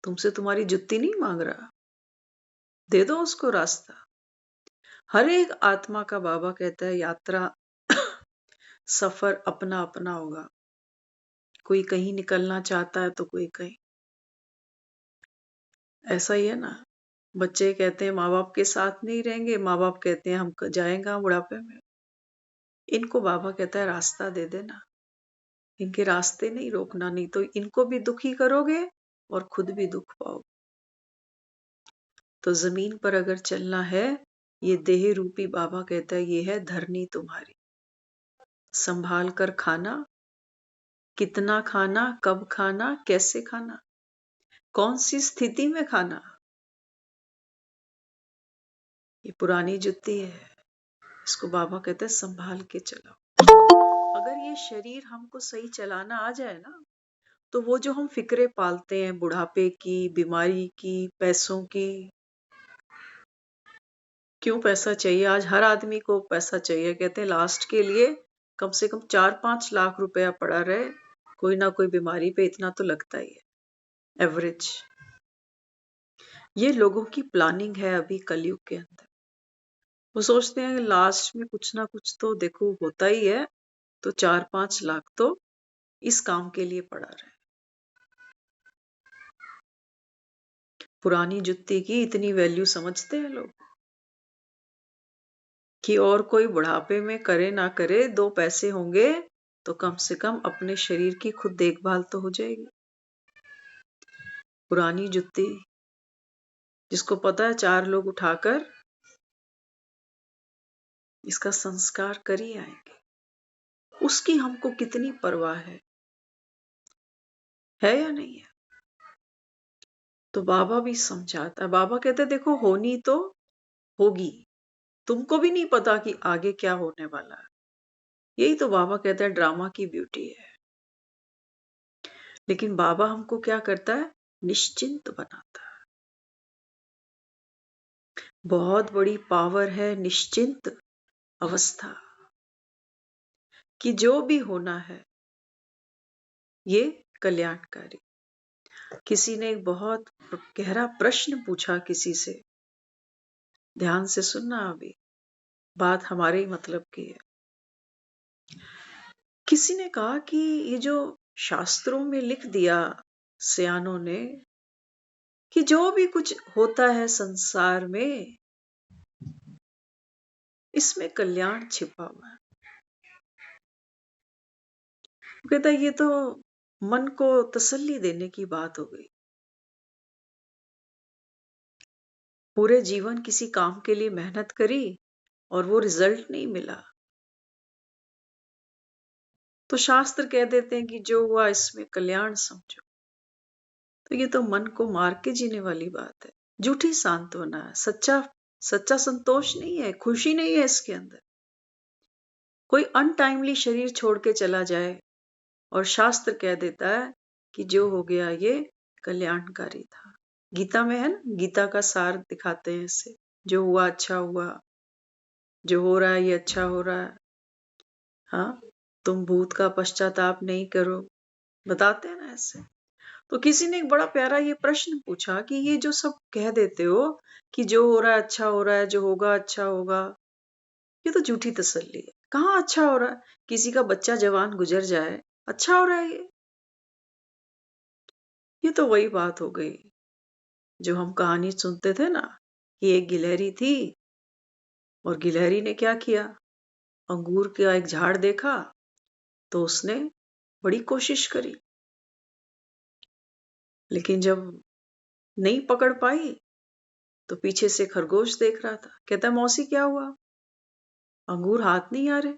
तुमसे तुम्हारी जुत्ती नहीं मांग रहा, दे दो उसको रास्ता। हर एक आत्मा का बाबा कहता है यात्रा सफर अपना अपना होगा। कोई कहीं निकलना चाहता है तो कोई कहीं। ऐसा ही है ना, बच्चे कहते हैं माँ बाप के साथ नहीं रहेंगे, माँ बाप कहते हैं हम जाएंगे बुढ़ापे में। इनको बाबा कहता है रास्ता दे देना, इनके रास्ते नहीं रोकना, नहीं तो इनको भी दुखी करोगे और खुद भी दुख पाओगे। तो जमीन पर अगर चलना है, ये देह रूपी बाबा कहता है ये है धरनी तुम्हारी। संभाल कर खाना, कितना खाना, कब खाना, कैसे खाना, कौन सी स्थिति में खाना, ये पुरानी जुत्ती है, इसको बाबा कहते हैं संभाल के चलाओ। अगर ये शरीर हमको सही चलाना आ जाए ना, तो वो जो हम फिक्रे पालते हैं बुढ़ापे की, बीमारी की, पैसों की, क्यों पैसा चाहिए? आज हर आदमी को पैसा चाहिए। कहते हैं लास्ट के लिए कम से कम 4-5 लाख रुपया पड़ा रहे, कोई ना कोई बीमारी पे इतना तो लगता ही है एवरेज। ये लोगों की प्लानिंग है अभी कलयुग के अंदर। वो सोचते हैं लास्ट में कुछ ना कुछ तो देखो होता ही है, तो 4-5 लाख तो इस काम के लिए पड़ा रहे। पुरानी जुत्ती की इतनी वैल्यू समझते हैं लोग कि और कोई बुढ़ापे में करे ना करे, 2 पैसे होंगे तो कम से कम अपने शरीर की खुद देखभाल तो हो जाएगी। पुरानी जुत्ती जिसको पता है 4 लोग उठाकर इसका संस्कार कर ही आएंगे। उसकी हमको कितनी परवाह है या नहीं है? तो बाबा भी समझाता है। बाबा कहते देखो होनी तो होगी, तुमको भी नहीं पता कि आगे क्या होने वाला है। यही तो बाबा कहता है ड्रामा की ब्यूटी है। लेकिन बाबा हमको क्या करता है? निश्चिंत बनाता है। बहुत बड़ी पावर है निश्चिंत अवस्था, कि जो भी होना है ये कल्याणकारी। किसी ने एक बहुत गहरा प्रश्न पूछा किसी से, ध्यान से सुनना, अभी बात हमारे ही मतलब की है। किसी ने कहा कि ये जो शास्त्रों में लिख दिया सयानों ने कि जो भी कुछ होता है संसार में, इसमें कल्याण छिपा हुआ है। वो कहता है ये तो मन को तसल्ली देने की बात हो गई। पूरे जीवन किसी काम के लिए मेहनत करी और वो रिजल्ट नहीं मिला, तो शास्त्र कह देते हैं कि जो हुआ इसमें कल्याण समझो। तो ये तो मन को मार के जीने वाली बात है, झूठी सांत्वना है। सच्चा संतोष नहीं है, खुशी नहीं है इसके अंदर। कोई अनटाइमली शरीर छोड़ के चला जाए और शास्त्र कह देता है कि जो हो गया ये कल्याणकारी था। गीता में है ना, गीता का सार दिखाते हैं इससे, जो हुआ अच्छा हुआ, जो हो रहा है ये अच्छा हो रहा है। हाँ, तुम भूत का पश्चाताप नहीं करो, बताते हैं ना ऐसे। तो किसी ने एक बड़ा प्यारा ये प्रश्न पूछा कि ये जो सब कह देते हो कि जो हो रहा है अच्छा हो रहा है, जो होगा अच्छा होगा, ये तो झूठी तसल्ली है। कहाँ अच्छा हो रहा है? किसी का बच्चा जवान गुजर जाए, अच्छा हो रहा है ये तो वही बात हो गई जो हम कहानी सुनते थे ना, कि एक गिलहरी थी और गिलहरी ने क्या किया, अंगूर का एक झाड़ देखा तो उसने बड़ी कोशिश करी, लेकिन जब नहीं पकड़ पाई तो पीछे से खरगोश देख रहा था। कहता मौसी क्या हुआ, अंगूर हाथ नहीं आ रहे?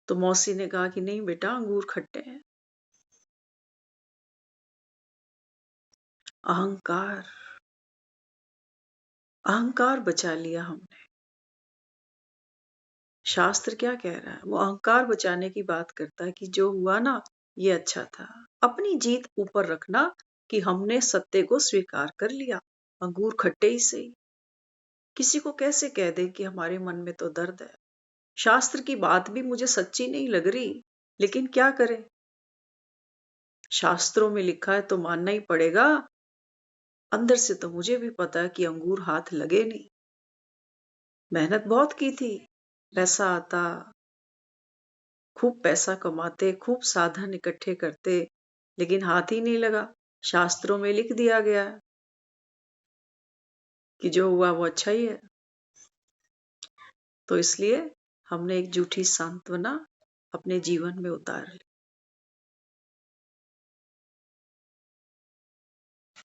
तो मौसी ने कहा कि नहीं बेटा, अंगूर खट्टे हैं। अहंकार, अहंकार बचा लिया हमने। शास्त्र क्या कह रहा है? वो अहंकार बचाने की बात करता है कि जो हुआ ना ये अच्छा था। अपनी जीत ऊपर रखना कि हमने सत्य को स्वीकार कर लिया, अंगूर खट्टे ही सही। किसी को कैसे कह दे कि हमारे मन में तो दर्द है। शास्त्र की बात भी मुझे सच्ची नहीं लग रही, लेकिन क्या करें, शास्त्रों में लिखा है तो मानना ही पड़ेगा। अंदर से तो मुझे भी पता है कि अंगूर हाथ लगे नहीं। मेहनत बहुत की थी, पैसा आता, खूब पैसा कमाते, खूब साधन इकट्ठे करते, लेकिन हाथ ही नहीं लगा। शास्त्रों में लिख दिया गया कि जो हुआ वो अच्छा ही है। तो इसलिए हमने एक झूठी सांत्वना अपने जीवन में उतार ली।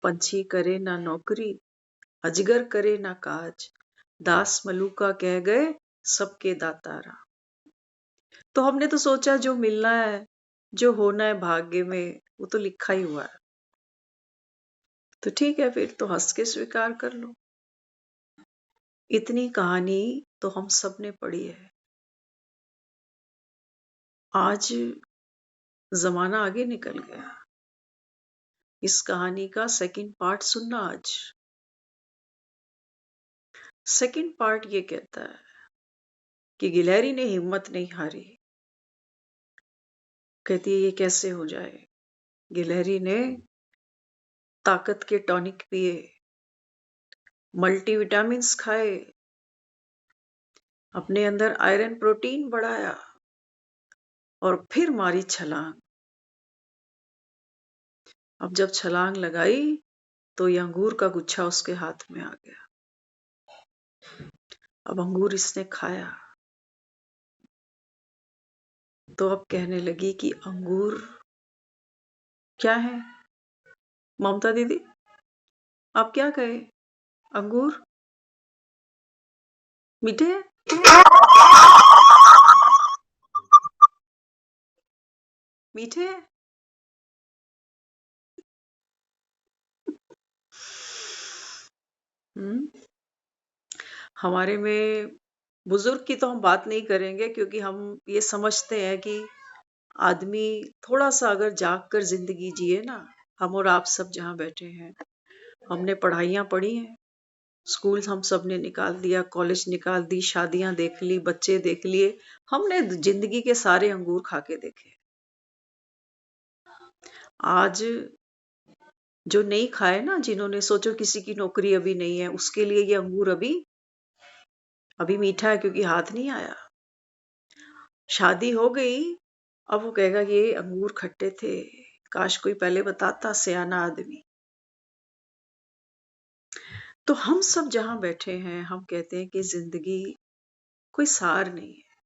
पंछी करे ना नौकरी, अजगर करे ना काज, दास मलूका कह गए सबके दातारा। तो हमने तो सोचा जो मिलना है, जो होना है भाग्य में, वो तो लिखा ही हुआ है, तो ठीक है फिर तो हंस के स्वीकार कर लो। इतनी कहानी तो हम सब ने पढ़ी है। आज जमाना आगे निकल गया। इस कहानी का सेकंड पार्ट सुनना आज। सेकंड पार्ट ये कहता है कि गिलहरी ने हिम्मत नहीं हारी। कहती है ये कैसे हो जाए। गिलहरी ने ताकत के टॉनिक पिए, मल्टीविटामिन्स खाए, अपने अंदर आयरन प्रोटीन बढ़ाया और फिर मारी छलांग। अब जब छलांग लगाई तो ये अंगूर का गुच्छा उसके हाथ में आ गया। अब अंगूर इसने खाया तो अब कहने लगी कि अंगूर क्या है। ममता दीदी आप क्या कहे, अंगूर मीठे हैं? मीठे हैं? हम्म। हमारे में बुजुर्ग की तो हम बात नहीं करेंगे, क्योंकि हम ये समझते हैं कि आदमी थोड़ा सा अगर जाग कर जिंदगी जिए ना, हम और आप सब जहाँ बैठे हैं, हमने पढ़ाइयाँ पढ़ी हैं, स्कूल हम सब ने निकाल दिया, कॉलेज निकाल दी, शादियां देख ली, बच्चे देख लिए, हमने जिंदगी के सारे अंगूर खा के देखे। आज जो नहीं खाए ना, जिन्होंने, सोचो किसी की नौकरी अभी नहीं है, उसके लिए ये अंगूर अभी अभी मीठा है, क्योंकि हाथ नहीं आया। शादी हो गई, अब वो कहेगा ये अंगूर खट्टे थे, काश कोई पहले बताता, सयाना आदमी। तो हम सब जहां बैठे हैं, हम कहते हैं कि जिंदगी कोई सार नहीं है।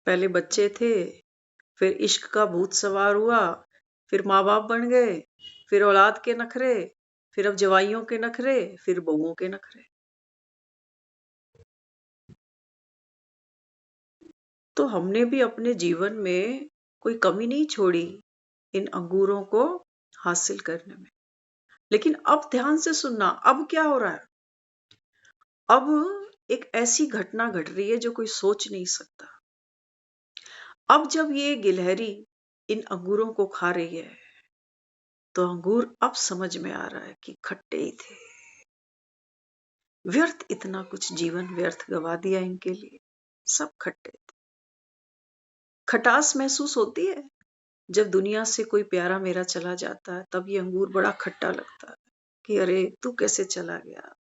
पहले बच्चे थे, फिर इश्क का भूत सवार हुआ, फिर माँ बाप बन गए, फिर औलाद के नखरे, फिर अब जवाइयों के नखरे, फिर बहुओं के नखरे। तो हमने भी अपने जीवन में कोई कमी नहीं छोड़ी इन अंगूरों को हासिल करने में। लेकिन अब ध्यान से सुनना, अब क्या हो रहा है? अब एक ऐसी घटना घट रही है जो कोई सोच नहीं सकता। अब जब ये गिलहरी इन अंगूरों को खा रही है, तो अंगूर अब समझ में आ रहा है कि खट्टे ही थे। व्यर्थ इतना कुछ जीवन व्यर्थ गवा दिया इनके लिए, सब खट्टे थे। खटास महसूस होती है जब दुनिया से कोई प्यारा मेरा चला जाता है, तब ये अंगूर बड़ा खट्टा लगता है कि अरे तू कैसे चला गया,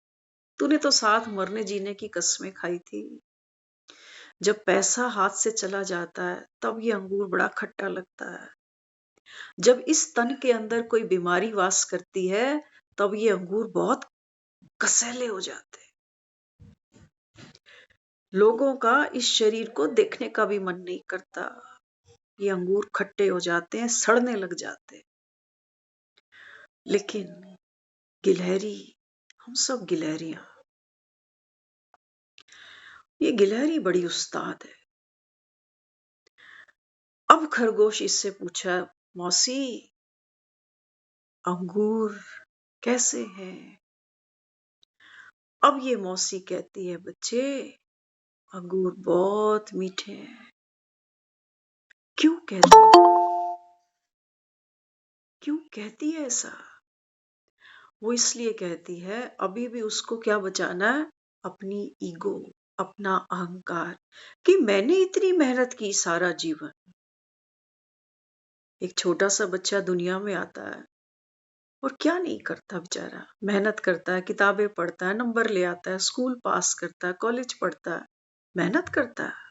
तूने तो साथ मरने जीने की कस्में खाई थी। जब पैसा हाथ से चला जाता है, तब ये अंगूर बड़ा खट्टा लगता है। जब इस तन के अंदर कोई बीमारी वास करती है, तब ये अंगूर बहुत कसैले हो जाते हैं। लोगों का इस शरीर को देखने का भी मन नहीं करता। ये अंगूर खट्टे हो जाते हैं, सड़ने लग जाते हैं। लेकिन गिलहरी, हम सब गिलहरियां, ये गिलहरी बड़ी उस्ताद है। अब खरगोश इससे पूछा, मौसी अंगूर कैसे हैं? अब ये मौसी कहती है, बच्चे अंगूर बहुत मीठे हैं। क्यों कहती है? क्यों कहती है ऐसा? वो इसलिए कहती है, अभी भी उसको क्या बचाना है? अपनी ईगो, अपना अहंकार, कि मैंने इतनी मेहनत की सारा जीवन। एक छोटा सा बच्चा दुनिया में आता है और क्या नहीं करता बेचारा, मेहनत करता है, किताबें पढ़ता है, नंबर ले आता है, स्कूल पास करता है, कॉलेज पढ़ता है, मेहनत करता है।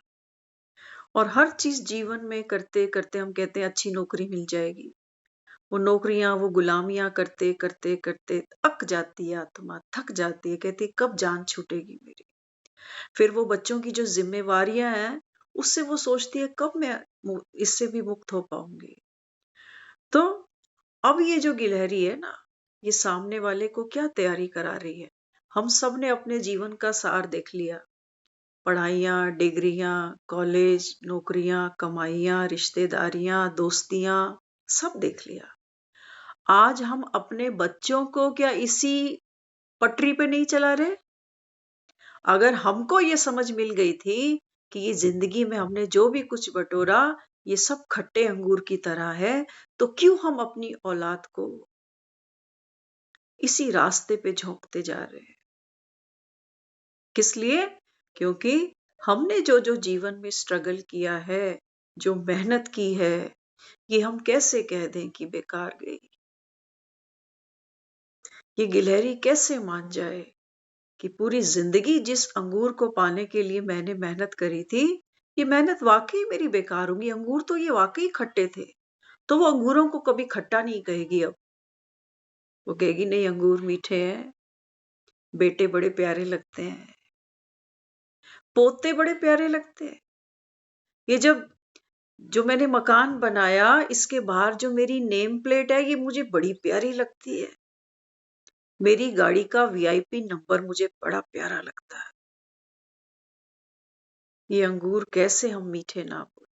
और हर चीज जीवन में करते करते हम कहते हैं अच्छी नौकरी मिल जाएगी। वो नौकरियां, वो गुलामियां करते करते करते अक जाती है आत्मा, थक जाती है, कहती है कब जान छूटेगी मेरी। फिर वो बच्चों की जो जिम्मेवारियां हैं, उससे वो सोचती है कब मैं इससे भी मुक्त हो पाऊंगी। तो अब ये जो गिलहरी है ना, ये सामने वाले को क्या तैयारी करा रही है? हम सब ने अपने जीवन का सार देख लिया, पढ़ाइयाँ, डिग्रियाँ, कॉलेज, नौकरियाँ, कमाइयाँ, रिश्तेदारियाँ, दोस्तियाँ, सब देख लिया। आज हम अपने बच्चों को क्या इसी पटरी पे नहीं चला रहे? अगर हमको ये समझ मिल गई थी कि ये जिंदगी में हमने जो भी कुछ बटोरा, ये सब खट्टे अंगूर की तरह है, तो क्यों हम अपनी औलाद को इसी रास्ते पे झोंकते जा रहे हैं? किस लिए? क्योंकि हमने जो जो जीवन में स्ट्रगल किया है, जो मेहनत की है, ये हम कैसे कह दें कि बेकार गई? ये गिलहरी कैसे मान जाए कि पूरी जिंदगी जिस अंगूर को पाने के लिए मैंने मेहनत करी थी, ये मेहनत वाकई मेरी बेकार होगी। अंगूर तो ये वाकई खट्टे थे। तो वो अंगूरों को कभी खट्टा नहीं कहेगी। अब वो कहेगी नहीं, अंगूर मीठे हैं, बेटे बड़े प्यारे लगते हैं, पोते बड़े प्यारे लगते हैं। ये जब जो मैंने मकान बनाया, इसके बाहर जो मेरी नेम प्लेट है, ये मुझे बड़ी प्यारी लगती है। मेरी गाड़ी का वीआईपी नंबर मुझे बड़ा प्यारा लगता है। ये अंगूर कैसे हम मीठे ना बोले।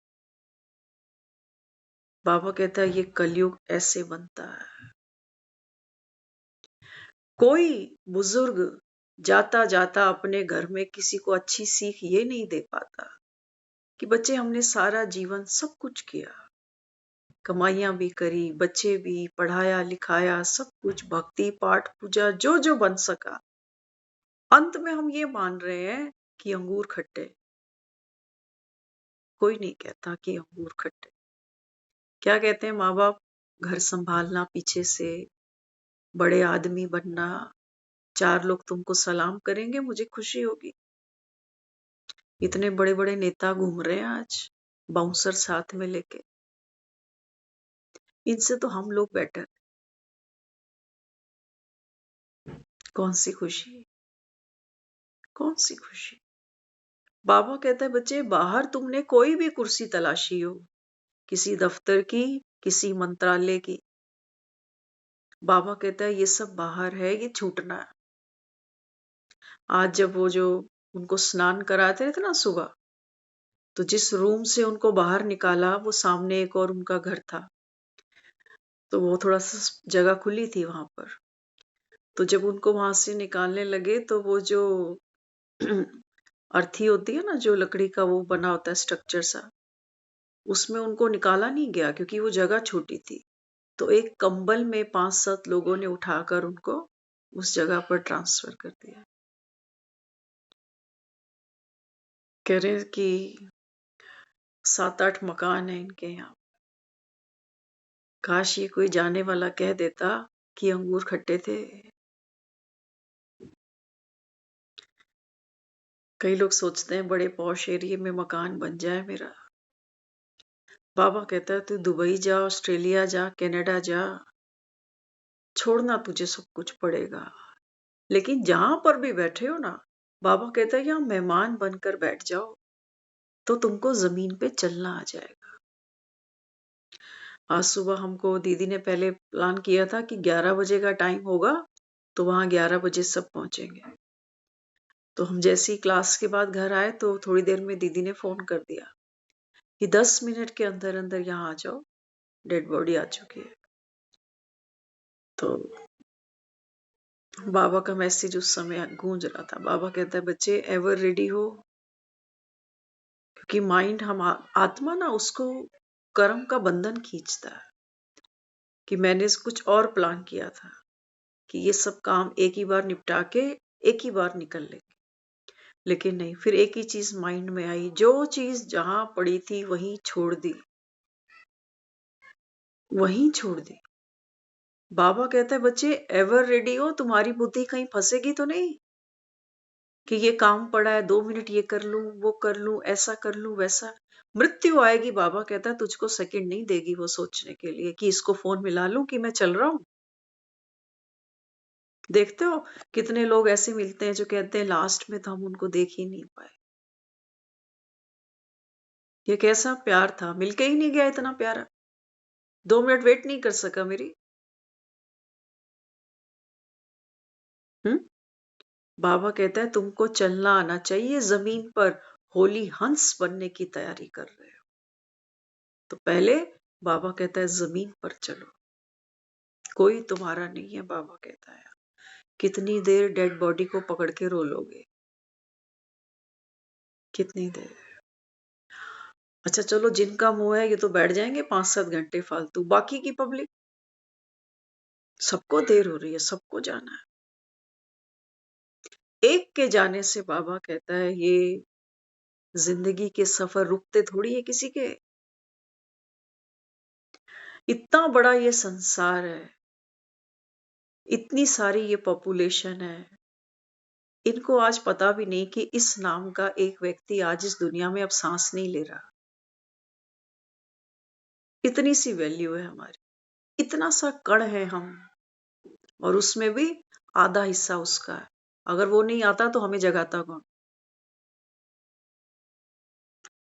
बाबा कहता है ये कलयुग ऐसे बनता है। कोई बुजुर्ग जाता जाता अपने घर में किसी को अच्छी सीख ये नहीं दे पाता कि बच्चे हमने सारा जीवन सब कुछ किया, कमाइयां भी करी, बच्चे भी पढ़ाया लिखाया, सब कुछ भक्ति पाठ पूजा जो जो बन सका, अंत में हम ये मान रहे हैं कि अंगूर खट्टे। कोई नहीं कहता कि अंगूर खट्टे। क्या कहते हैं माँ बाप? घर संभालना, पीछे से बड़े आदमी बनना, 4 लोग तुमको सलाम करेंगे, मुझे खुशी होगी। इतने बड़े बड़े नेता घूम रहे हैं आज बाउंसर साथ में लेके, इनसे तो हम लोग बेटर। कौन सी खुशी, कौन सी खुशी। बाबा कहता है बच्चे बाहर तुमने कोई भी कुर्सी तलाशी हो, किसी दफ्तर की, किसी मंत्रालय की, बाबा कहता है ये सब बाहर है, ये छूटना है। आज जब वो जो उनको स्नान कराते थे ना सुबह, तो जिस रूम से उनको बाहर निकाला वो सामने एक और उनका घर था, तो वो थोड़ा सा जगह खुली थी वहां पर। तो जब उनको वहां से निकालने लगे तो वो जो अर्थी होती है ना, जो लकड़ी का वो बना होता है स्ट्रक्चर सा, उसमें उनको निकाला नहीं गया क्योंकि वो जगह छोटी थी। तो एक कंबल में 5-7 लोगों ने उठाकर उनको उस जगह पर ट्रांसफर कर दिया। कह रहे कि 7-8 मकान है इनके यहाँ। काश ये कोई जाने वाला कह देता कि अंगूर खट्टे थे। कई लोग सोचते हैं बड़े पॉश एरिया में मकान बन जाए मेरा। बाबा कहता है तू दुबई जा, ऑस्ट्रेलिया जा, कनाडा जा, छोड़ना तुझे सब कुछ पड़ेगा, लेकिन जहां पर भी बैठे हो ना, बाबा कहता है यहाँ मेहमान बनकर बैठ जाओ तो तुमको जमीन पे चलना आ जाएगा। आज सुबह हमको दीदी ने पहले प्लान किया था कि 11 बजे का टाइम होगा तो वहां 11 बजे सब पहुंचेंगे। तो हम जैसे ही क्लास के बाद घर आए तो थोड़ी देर में दीदी ने फोन कर दिया कि 10 मिनट के अंदर अंदर यहाँ आ जाओ, डेड बॉडी आ चुकी है। तो बाबा का मैसेज उस समय गूंज रहा था। बाबा कहता है बच्चे एवर रेडी हो, क्योंकि माइंड हम आत्मा ना उसको कर्म का बंधन खींचता है कि मैंने कुछ और प्लान किया था कि ये सब काम एक ही बार निपटा के एक ही बार निकल लेंगे, लेकिन नहीं। फिर एक ही चीज माइंड में आई, जो चीज जहां पड़ी थी वहीं छोड़ दी, वहीं छोड़ दी। बाबा कहता है बच्चे एवर रेडी हो, तुम्हारी बुद्धि कहीं फंसेगी तो नहीं कि ये काम पड़ा है, 2 मिनट ये कर लूं, वो कर लूं, ऐसा कर लूं, वैसा। मृत्यु आएगी, बाबा कहता है तुझको सेकंड नहीं देगी वो सोचने के लिए कि इसको फोन मिला लूं कि मैं चल रहा हूं। देखते हो कितने लोग ऐसे मिलते हैं जो कहते हैं लास्ट में तो हम उनको देख ही नहीं पाए। ये कैसा प्यार था, मिलके ही नहीं गया इतना प्यारा, 2 मिनट वेट नहीं कर सका मेरी। हम्म। बाबा कहता है तुमको चलना आना चाहिए, जमीन पर होली हंस बनने की तैयारी कर रहे हो तो पहले बाबा कहता है जमीन पर चलो, कोई तुम्हारा नहीं है। बाबा कहता है कितनी देर डेड बॉडी को पकड़ के रो लोगे, कितनी देर। अच्छा चलो जिनका मुंह है ये तो बैठ जाएंगे 5-7 घंटे फालतू, बाकी की पब्लिक, सबको देर हो रही है, सबको जाना है। एक के जाने से बाबा कहता है ये जिंदगी के सफर रुकते थोड़ी है किसी के। इतना बड़ा ये संसार है, इतनी सारी ये पॉपुलेशन है, इनको आज पता भी नहीं कि इस नाम का एक व्यक्ति आज इस दुनिया में अब सांस नहीं ले रहा। इतनी सी वैल्यू है हमारी, इतना सा कण है हम, और उसमें भी आधा हिस्सा उसका है। अगर वो नहीं आता तो हमें जगाता कौन?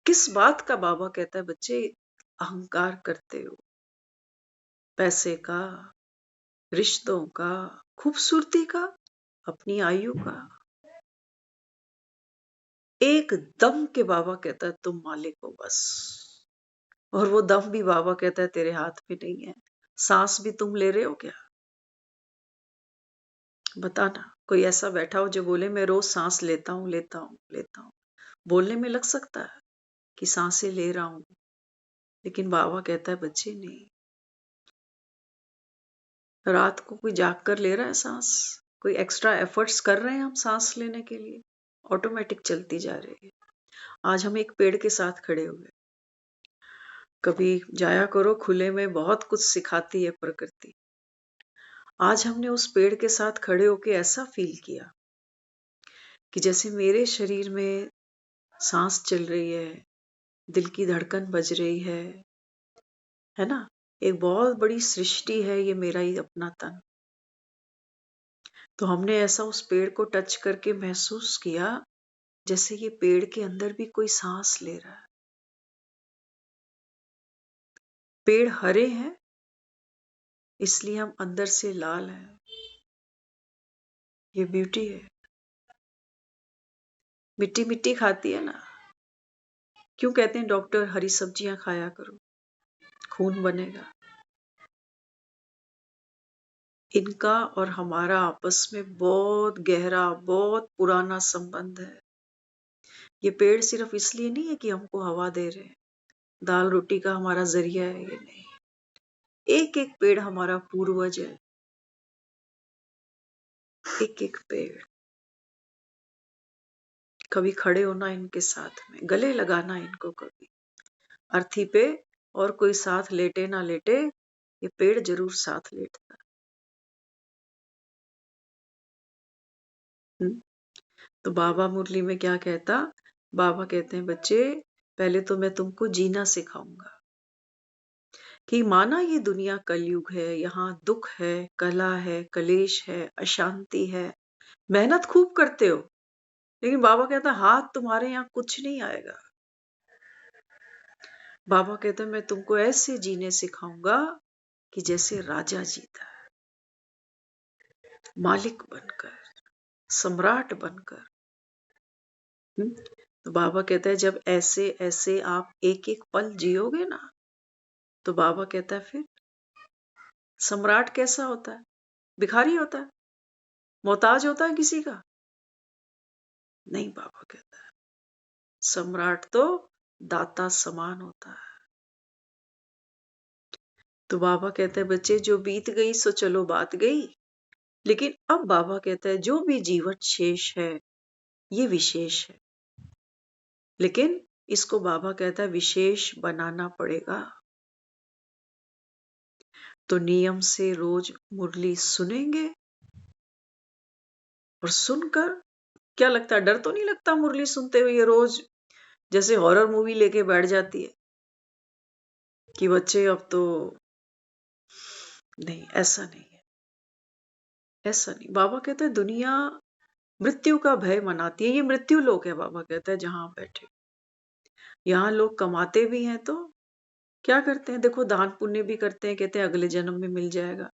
किस बात का बाबा कहता है बच्चे अहंकार करते हो, पैसे का, रिश्तों का, खूबसूरती का, अपनी आयु का। एक दम के बाबा कहता है तुम मालिक हो बस। और वो दम भी बाबा कहता है तेरे हाथ में नहीं है। सांस भी तुम ले रहे हो क्या? बताना, कोई ऐसा बैठा हो जो बोले मैं रोज सांस लेता हूँ लेता हूँ लेता हूँ। बोलने में लग सकता है कि सांसें ले रहा हूं, लेकिन बाबा कहता है बच्चे नहीं। रात को कोई जाग कर ले रहा है सांस? कोई एक्स्ट्रा एफर्ट्स कर रहे हैं हम सांस लेने के लिए? ऑटोमेटिक चलती जा रही है। आज हम एक पेड़ के साथ खड़े हुए। कभी जाया करो खुले में, बहुत कुछ सिखाती है प्रकृति। आज हमने उस पेड़ के साथ खड़े होके ऐसा फील किया कि जैसे मेरे शरीर में सांस चल रही है, दिल की धड़कन बज रही है ना? एक बहुत बड़ी सृष्टि है ये, मेरा ही अपना तन। तो हमने ऐसा उस पेड़ को टच करके महसूस किया जैसे ये पेड़ के अंदर भी कोई सांस ले रहा है। पेड़ हरे हैं इसलिए हम अंदर से लाल हैं। ये ब्यूटी है। मिट्टी मिट्टी खाती है ना। क्यों कहते हैं डॉक्टर हरी सब्जियां खाया करो, खून बनेगा? इनका और हमारा आपस में बहुत गहरा, बहुत पुराना संबंध है। ये पेड़ सिर्फ इसलिए नहीं है कि हमको हवा दे रहे हैं, दाल रोटी का हमारा जरिया है, ये नहीं। एक एक पेड़ हमारा पूर्वज है। एक एक पेड़। कभी खड़े होना इनके साथ में, गले लगाना इनको कभी अर्थी पे। और कोई साथ लेटे ना लेटे, ये पेड़ जरूर साथ लेटता। हम्म? तो बाबा मुरली में क्या कहता? बाबा कहते हैं बच्चे पहले तो मैं तुमको जीना सिखाऊंगा कि माना ये दुनिया कलयुग है, यहाँ दुख है, कला है, कलेश है, अशांति है, मेहनत खूब करते हो, लेकिन बाबा कहता हाथ तुम्हारे यहाँ कुछ नहीं आएगा। बाबा कहते मैं तुमको ऐसे जीने सिखाऊंगा कि जैसे राजा जीता है, मालिक बनकर, सम्राट बनकर। तो बाबा कहता है जब ऐसे ऐसे आप एक एक पल जियोगे ना, तो बाबा कहता है फिर सम्राट कैसा होता है? भिखारी होता है? मोहताज होता है किसी का? नहीं, बाबा कहता है सम्राट तो दाता समान होता है। तो बाबा कहता है बच्चे जो बीत गई सो चलो बात गई, लेकिन अब बाबा कहता है जो भी जीवन शेष है ये विशेष है, लेकिन इसको बाबा कहता है विशेष बनाना पड़ेगा। तो नियम से रोज मुरली सुनेंगे, और सुनकर क्या लगता है? डर तो नहीं लगता मुरली सुनते हुए रोज जैसे हॉरर मूवी लेके बैठ जाती है कि बच्चे अब तो नहीं, ऐसा नहीं है। ऐसा नहीं। बाबा कहते हैं दुनिया मृत्यु का भय मनाती है। ये मृत्यु लोक है, बाबा कहता है जहां आप बैठे। यहाँ लोग कमाते भी हैं तो क्या करते हैं? देखो दान पुण्य भी करते हैं, कहते हैं अगले जन्म में मिल जाएगा।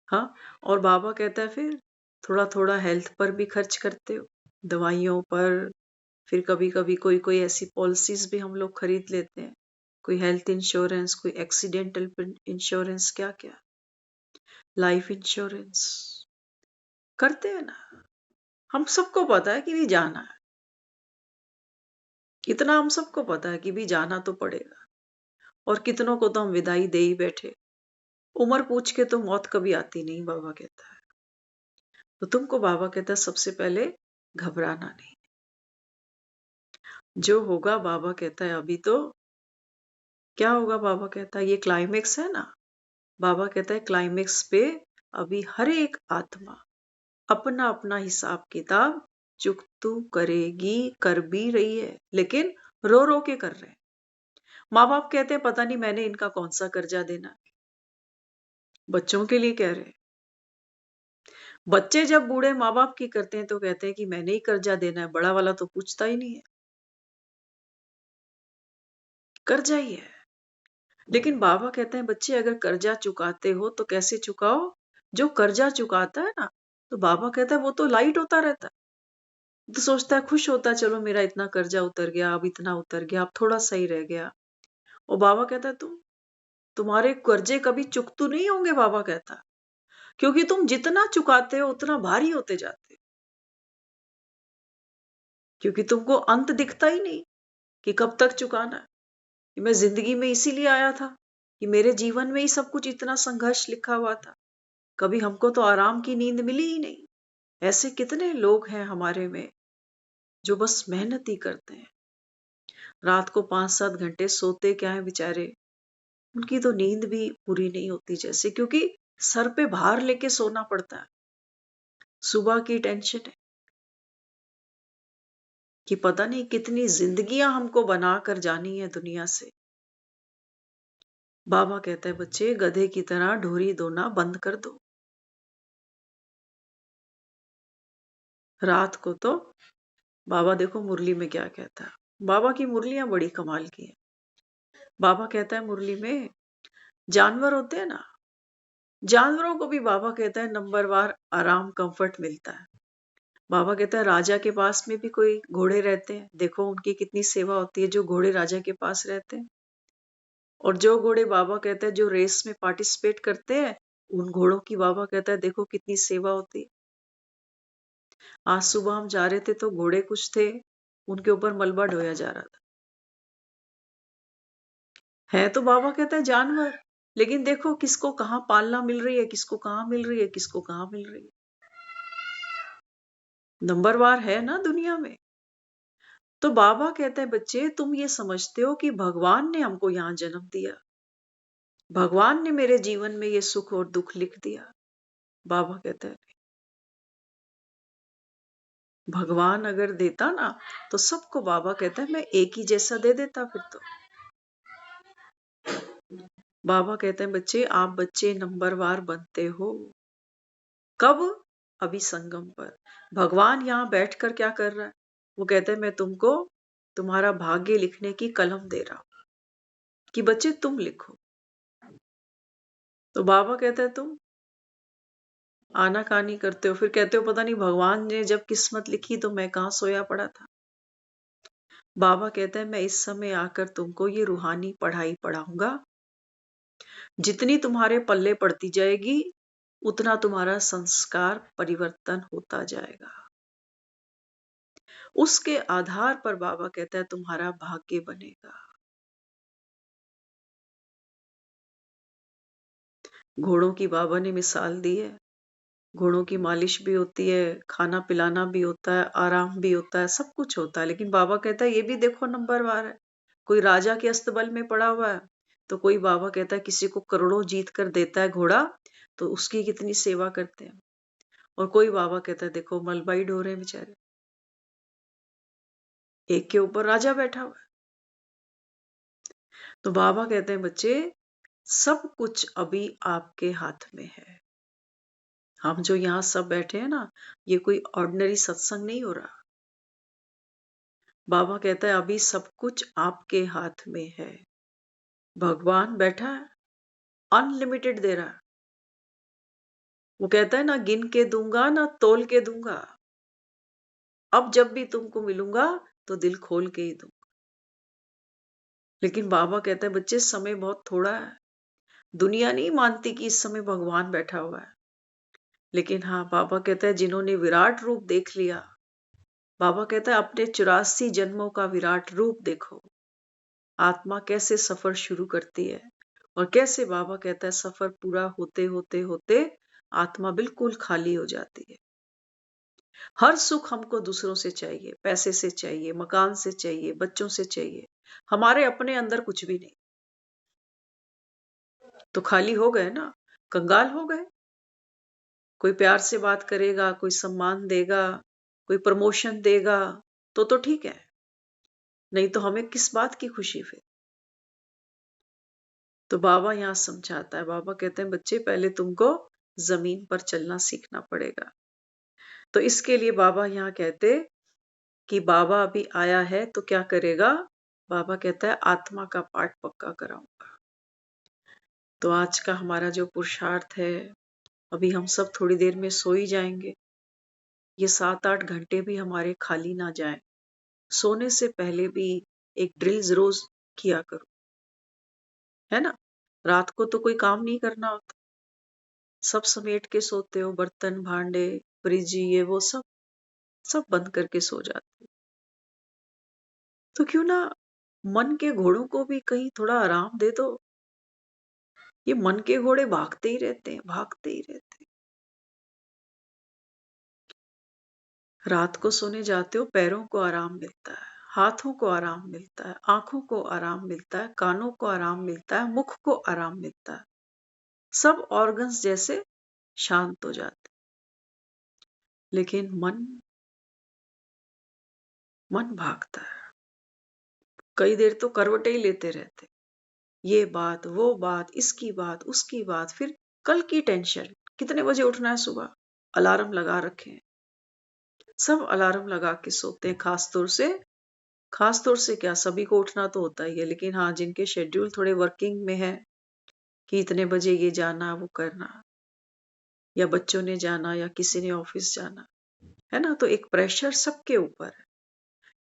हाँ, और बाबा कहता है फिर थोड़ा थोड़ा हेल्थ पर भी खर्च करते हो, दवाइयों पर। फिर कभी कभी कोई कोई ऐसी पॉलिसीज भी हम लोग खरीद लेते हैं, कोई हेल्थ इंश्योरेंस, कोई एक्सीडेंटल इंश्योरेंस, क्या क्या, लाइफ इंश्योरेंस करते हैं ना। हम सबको पता है कि भी जाना है, इतना हम सबको पता है कि भी जाना तो पड़ेगा। और कितनों को तो हम विदाई दे ही बैठे। उम्र पूछ के तो मौत कभी आती नहीं, बाबा कहता है। तो तुमको बाबा कहता है सबसे पहले घबराना नहीं। जो होगा बाबा कहता है अभी तो क्या होगा? बाबा कहता है ये क्लाइमेक्स है ना। बाबा कहता है क्लाइमेक्स पे अभी हर एक आत्मा अपना अपना हिसाब किताब चुकतू करेगी, कर भी रही है, लेकिन रो रो के कर रहे हैं। माँ बाप कहते हैं पता नहीं मैंने इनका कौन सा कर्जा देना है। बच्चों के लिए कह रहे हैं। बच्चे जब बूढ़े माँ बाप की करते हैं तो कहते हैं कि मैंने ही कर्जा देना है, बड़ा वाला तो पूछता ही नहीं है, कर्जा ही है। लेकिन बाबा कहते हैं बच्चे अगर कर्जा चुकाते हो तो कैसे चुकाओ? जो कर्जा चुकाता है ना, तो बाबा कहता है वो तो लाइट होता रहता है। तो सोचता है, खुश होता है, चलो मेरा इतना कर्जा उतर गया, अब इतना उतर गया, अब थोड़ा सही रह गया। और बाबा कहता है, तुम्हारे कर्जे कभी चुकतू नहीं होंगे, बाबा कहता, क्योंकि तुम जितना चुकाते हो उतना भारी होते जाते हो, क्योंकि तुमको अंत दिखता ही नहीं कि कब तक चुकाना है। कि मैं जिंदगी में इसीलिए आया था कि मेरे जीवन में ही सब कुछ इतना संघर्ष लिखा हुआ था, कभी हमको तो आराम की नींद मिली ही नहीं। ऐसे कितने लोग हैं हमारे में जो बस मेहनत ही करते हैं, रात को 5-7 घंटे सोते क्या है बेचारे, उनकी तो नींद भी पूरी नहीं होती जैसे, क्योंकि सर पे भार लेके सोना पड़ता है। सुबह की टेंशन है कि पता नहीं कितनी जिंदगियां हमको बनाकर जानी है दुनिया से। बाबा कहता है, बच्चे गधे की तरह ढोरी धोना बंद कर दो। रात को तो बाबा देखो मुरली में क्या कहता है। बाबा की मुरलियां बड़ी कमाल की है। बाबा कहता है मुरली में, जानवर होते हैं ना, जानवरों को भी बाबा कहता है नंबरवार आराम कंफर्ट मिलता है। बाबा कहता है राजा के पास में भी कोई घोड़े रहते हैं, देखो उनकी कितनी सेवा होती है, जो घोड़े राजा के पास रहते हैं। और जो घोड़े बाबा कहता है जो रेस में पार्टिसिपेट करते हैं, उन घोड़ों की बाबा कहता है देखो कितनी सेवा होती है। आज सुबह हम जा रहे थे तो घोड़े कुछ थे, उनके ऊपर मलबा ढोया जा रहा था। है तो बाबा कहता है जानवर, लेकिन देखो किसको कहाँ पालना मिल रही है, किसको कहाँ मिल रही है, किसको कहाँ मिल रही है। नंबरवार है ना दुनिया में। तो बाबा कहते हैं बच्चे तुम ये समझते हो कि भगवान ने हमको यहाँ जन्म दिया, भगवान ने मेरे जीवन में ये सुख और दुख लिख दिया। बाबा कहता है भगवान अगर देता ना तो सबको, बाबा कहता है मैं एक ही जैसा दे देता फिर तो। बाबा कहते हैं बच्चे आप बच्चे नंबरवार बनते हो कब? अभी संगम पर। भगवान यहाँ बैठकर क्या कर रहा है? वो कहते हैं मैं तुमको तुम्हारा भाग्य लिखने की कलम दे रहा हूं कि बच्चे तुम लिखो। तो बाबा कहते हैं तुम आनाकानी करते हो, फिर कहते हो पता नहीं भगवान ने जब किस्मत लिखी तो मैं कहाँ सोया पड़ा था। बाबा कहते हैं मैं इस समय आकर तुमको ये रूहानी पढ़ाई पढ़ाऊंगा, जितनी तुम्हारे पल्ले पड़ती जाएगी उतना तुम्हारा संस्कार परिवर्तन होता जाएगा। उसके आधार पर बाबा कहता है तुम्हारा भाग्य बनेगा। घोड़ों की बाबा ने मिसाल दी है, घोड़ों की मालिश भी होती है, खाना पिलाना भी होता है, आराम भी होता है, सब कुछ होता है, लेकिन बाबा कहता है ये भी देखो नंबरवार है। कोई राजा के अस्तबल में पड़ा हुआ है तो कोई बाबा कहता है किसी को करोड़ों जीत कर देता है घोड़ा, तो उसकी कितनी सेवा करते हैं। और कोई बाबा कहता है देखो मलबाई ढो रहे हैं बेचारे, एक के ऊपर राजा बैठा हुआ है। तो बाबा कहते हैं बच्चे सब कुछ अभी आपके हाथ में है। हम जो यहाँ सब बैठे हैं ना, ये कोई ऑर्डिनरी सत्संग नहीं हो रहा। बाबा कहता है अभी सब कुछ आपके हाथ में है। भगवान बैठा है, अनलिमिटेड दे रहा है। वो कहता है ना गिन के दूंगा ना तोल के दूंगा, अब जब भी तुमको मिलूंगा तो दिल खोल के ही दूंगा। लेकिन बाबा कहता है बच्चे समय बहुत थोड़ा है, दुनिया नहीं मानती कि इस समय भगवान बैठा हुआ है। लेकिन हाँ बाबा कहता है जिन्होंने विराट रूप देख लिया, बाबा कहता है अपने 84 जन्मों का विराट रूप देखो, आत्मा कैसे सफर शुरू करती है और कैसे बाबा कहता है सफर पूरा होते होते होते आत्मा बिल्कुल खाली हो जाती है। हर सुख हमको दूसरों से चाहिए, पैसे से चाहिए, मकान से चाहिए, बच्चों से चाहिए, हमारे अपने अंदर कुछ भी नहीं। तो खाली हो गए ना, कंगाल हो गए। कोई प्यार से बात करेगा, कोई सम्मान देगा, कोई प्रमोशन देगा तो ठीक है, नहीं तो हमें किस बात की खुशी फिर। तो बाबा यहाँ समझाता है, बाबा कहते हैं बच्चे पहले तुमको जमीन पर चलना सीखना पड़ेगा। तो इसके लिए बाबा यहाँ कहते कि बाबा अभी आया है तो क्या करेगा? बाबा कहता है आत्मा का पाठ पक्का कराऊंगा। तो आज का हमारा जो पुरुषार्थ है, अभी हम सब थोड़ी देर में सो ही जाएंगे। ये 7-8 घंटे भी हमारे खाली ना जाएं। सोने से पहले भी एक ड्रिल्स रोज किया करो, है ना? रात को तो कोई काम नहीं करना होता, सब समेट के सोते हो, बर्तन भांडे फ्रिज ये वो सब सब बंद करके सो जाते हो। तो क्यों ना मन के घोड़ों को भी कहीं थोड़ा आराम दे दो। ये मन के घोड़े भागते ही रहते हैं, भागते ही रहते हैं। रात को सोने जाते हो, पैरों को आराम मिलता है, हाथों को आराम मिलता है, आंखों को आराम मिलता है, कानों को आराम मिलता है, मुख को आराम मिलता है, सब ऑर्गन्स जैसे शांत हो जाते। लेकिन मन भागता है, कई देर तो करवटें ही लेते रहते, ये बात वो बात, इसकी बात उसकी बात, फिर कल की टेंशन, कितने बजे उठना है सुबह, अलार्म लगा रखे हैं, सब अलार्म लगा के सोते हैं। खास तौर से क्या, सभी को उठना तो होता ही है, लेकिन हाँ, जिनके शेड्यूल थोड़े वर्किंग में है कि इतने बजे ये जाना वो करना, या बच्चों ने जाना या किसी ने ऑफिस जाना, है ना, तो एक प्रेशर सबके ऊपर है।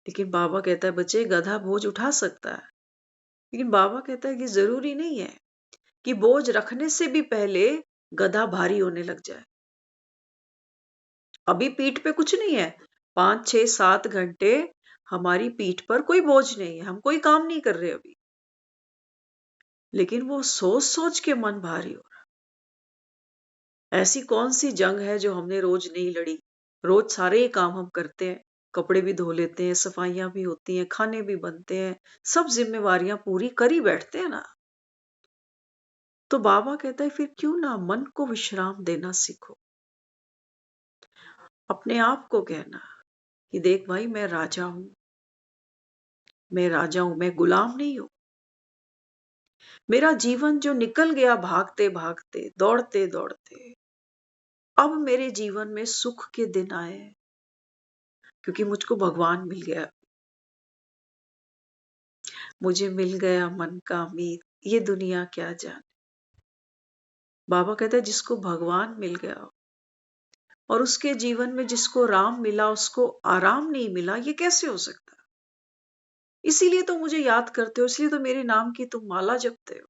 लेकिन बाबा कहता है बच्चे, गधा बोझ उठा सकता है, लेकिन बाबा कहता है कि जरूरी नहीं है कि बोझ रखने से भी पहले गधा भारी होने लग जाए। अभी पीठ पे कुछ नहीं है, 5, 6, 7 घंटे हमारी पीठ पर कोई बोझ नहीं है, हम कोई काम नहीं कर रहे अभी, लेकिन वो सोच सोच के मन भारी हो रहा। ऐसी कौन सी जंग है जो हमने रोज नहीं लड़ी? रोज सारे ही काम हम करते हैं, कपड़े भी धो लेते हैं, सफाइयां भी होती हैं, खाने भी बनते हैं, सब जिम्मेवारियां पूरी कर ही बैठते हैं ना। तो बाबा कहता है फिर क्यों ना मन को विश्राम देना सीखो। अपने आप को कहना कि देख भाई, मैं राजा हूं, मैं राजा हूं, मैं गुलाम नहीं हूं। मेरा जीवन जो निकल गया भागते भागते, दौड़ते दौड़ते, अब मेरे जीवन में सुख के दिन आए, क्योंकि मुझको भगवान मिल गया, मुझे मिल गया मन का मीत, ये दुनिया क्या जाने। बाबा कहता है जिसको भगवान मिल गया और उसके जीवन में जिसको राम मिला, उसको आराम नहीं मिला, ये कैसे हो सकता? इसीलिए तो मुझे याद करते हो, इसलिए तो मेरे नाम की तुम माला जपते हो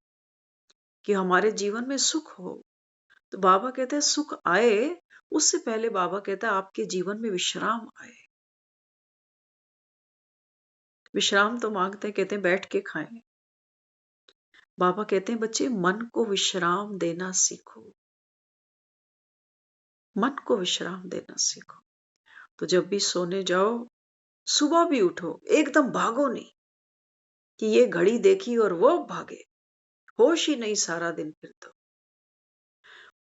कि हमारे जीवन में सुख हो। तो बाबा कहते हैं सुख आए, उससे पहले बाबा कहता है आपके जीवन में विश्राम आए। विश्राम तो मांगते हैं, कहते हैं बैठ के खाएं। बाबा कहते हैं बच्चे, मन को विश्राम देना सीखो, मन को विश्राम देना सीखो। तो जब भी सोने जाओ, सुबह भी उठो, एकदम भागो नहीं कि ये घड़ी देखी और वो भागे, होश ही नहीं सारा दिन। फिर तो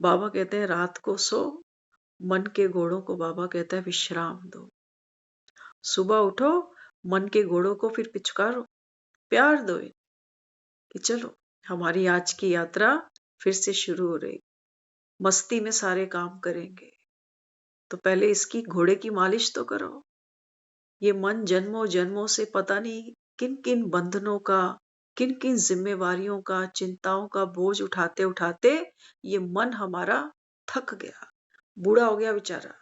बाबा कहते हैं रात को सो, मन के घोड़ों को बाबा कहता है विश्राम दो। सुबह उठो, मन के घोड़ों को फिर पिचकारो, प्यार दो कि चलो हमारी आज की यात्रा फिर से शुरू हो रही, मस्ती में सारे काम करेंगे। तो पहले इसकी घोड़े की मालिश तो करो। ये मन जन्मों जन्मों से पता नहीं किन किन बंधनों का, किन किन जिम्मेवारियों का, चिंताओं का बोझ उठाते उठाते ये मन हमारा थक गया, बूढ़ा हो गया बेचारा।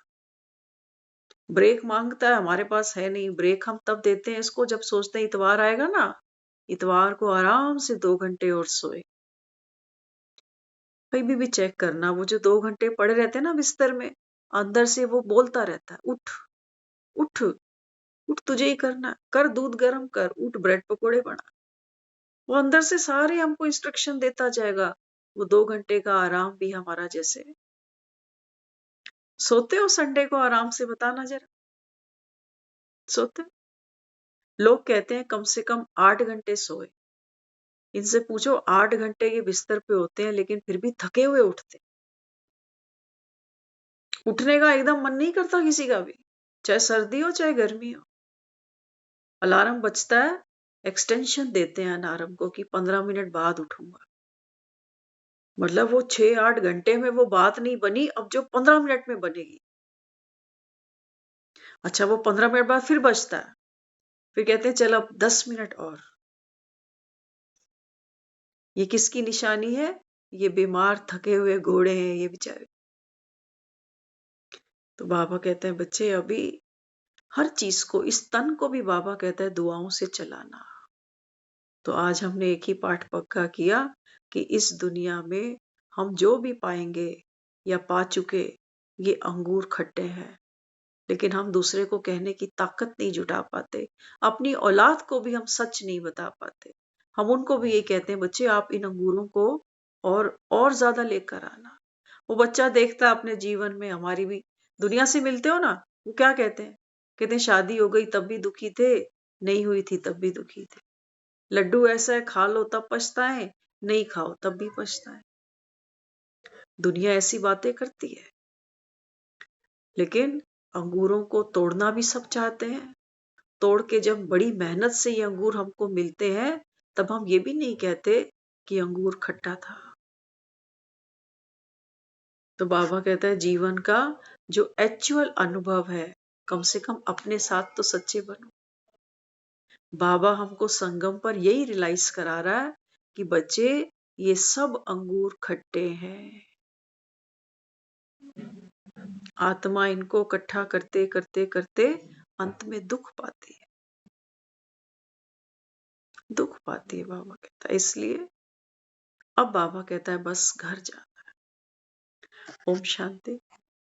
ब्रेक मांगता है, हमारे पास है नहीं। ब्रेक हम तब देते हैं इसको जब सोचते हैं इतवार आएगा ना, इतवार को आराम से 2 घंटे और सोए। कभी भी चेक करना, वो जो 2 घंटे पड़े रहते हैं ना बिस्तर में, अंदर से वो बोलता रहता है उठ उठ उठ, तुझे ही करना, कर दूध गर्म कर, उठ ब्रेड पकोड़े बना। वो अंदर से सारे हमको इंस्ट्रक्शन देता जाएगा। वो 2 घंटे का आराम भी हमारा जैसे। सोते हो संडे को आराम से, बताना जरा, सोते हो? लोग कहते हैं कम से कम 8 घंटे सोए। इनसे पूछो 8 घंटे ये बिस्तर पे होते हैं, लेकिन फिर भी थके हुए उठते। उठने का एकदम मन नहीं करता किसी का भी, चाहे सर्दी हो चाहे गर्मी हो। अलार्म बजता है, एक्सटेंशन देते हैं अलार्म को कि 15 मिनट बाद उठूंगा। मतलब वो 6-8 घंटे में वो बात नहीं बनी, अब जो 15 मिनट में बनेगी। अच्छा, वो 15 मिनट बाद फिर बजता है, फिर कहते हैं चल अब 10 मिनट और। ये किसकी निशानी है? ये बीमार थके हुए घोड़े हैं ये बेचारे। तो बाबा कहते हैं बच्चे अभी हर चीज को, इस तन को भी बाबा कहता है दुआओं से चलाना। तो आज हमने एक ही पाठ पक्का किया कि इस दुनिया में हम जो भी पाएंगे या पा चुके, ये अंगूर खट्टे हैं, लेकिन हम दूसरे को कहने की ताकत नहीं जुटा पाते। अपनी औलाद को भी हम सच नहीं बता पाते। हम उनको भी ये कहते हैं बच्चे आप इन अंगूरों को और ज्यादा लेकर आना। वो बच्चा देखता है अपने जीवन में, हमारी भी दुनिया से मिलते हो ना, वो क्या कहते हैं? कहते हैं शादी हो गई तब भी दुखी थे, नहीं हुई थी तब भी दुखी थे। लड्डू ऐसा है खा लो तब पछताए, नहीं खाओ तब भी पछताए। दुनिया ऐसी बातें करती है, लेकिन अंगूरों को तोड़ना भी सब चाहते हैं। तोड़ के जब बड़ी मेहनत से ये अंगूर हमको मिलते हैं, तब हम ये भी नहीं कहते कि अंगूर खट्टा था। तो बाबा कहता है जीवन का जो एक्चुअल अनुभव है, कम से कम अपने साथ तो सच्चे बनो। बाबा हमको संगम पर यही रियलाइज करा रहा है कि बच्चे ये सब अंगूर खट्टे हैं। आत्मा इनको इकट्ठा करते करते करते अंत में दुख पाती है, दुख पाती है। बाबा कहता है इसलिए अब बाबा कहता है बस घर जाना है। ओम शांति।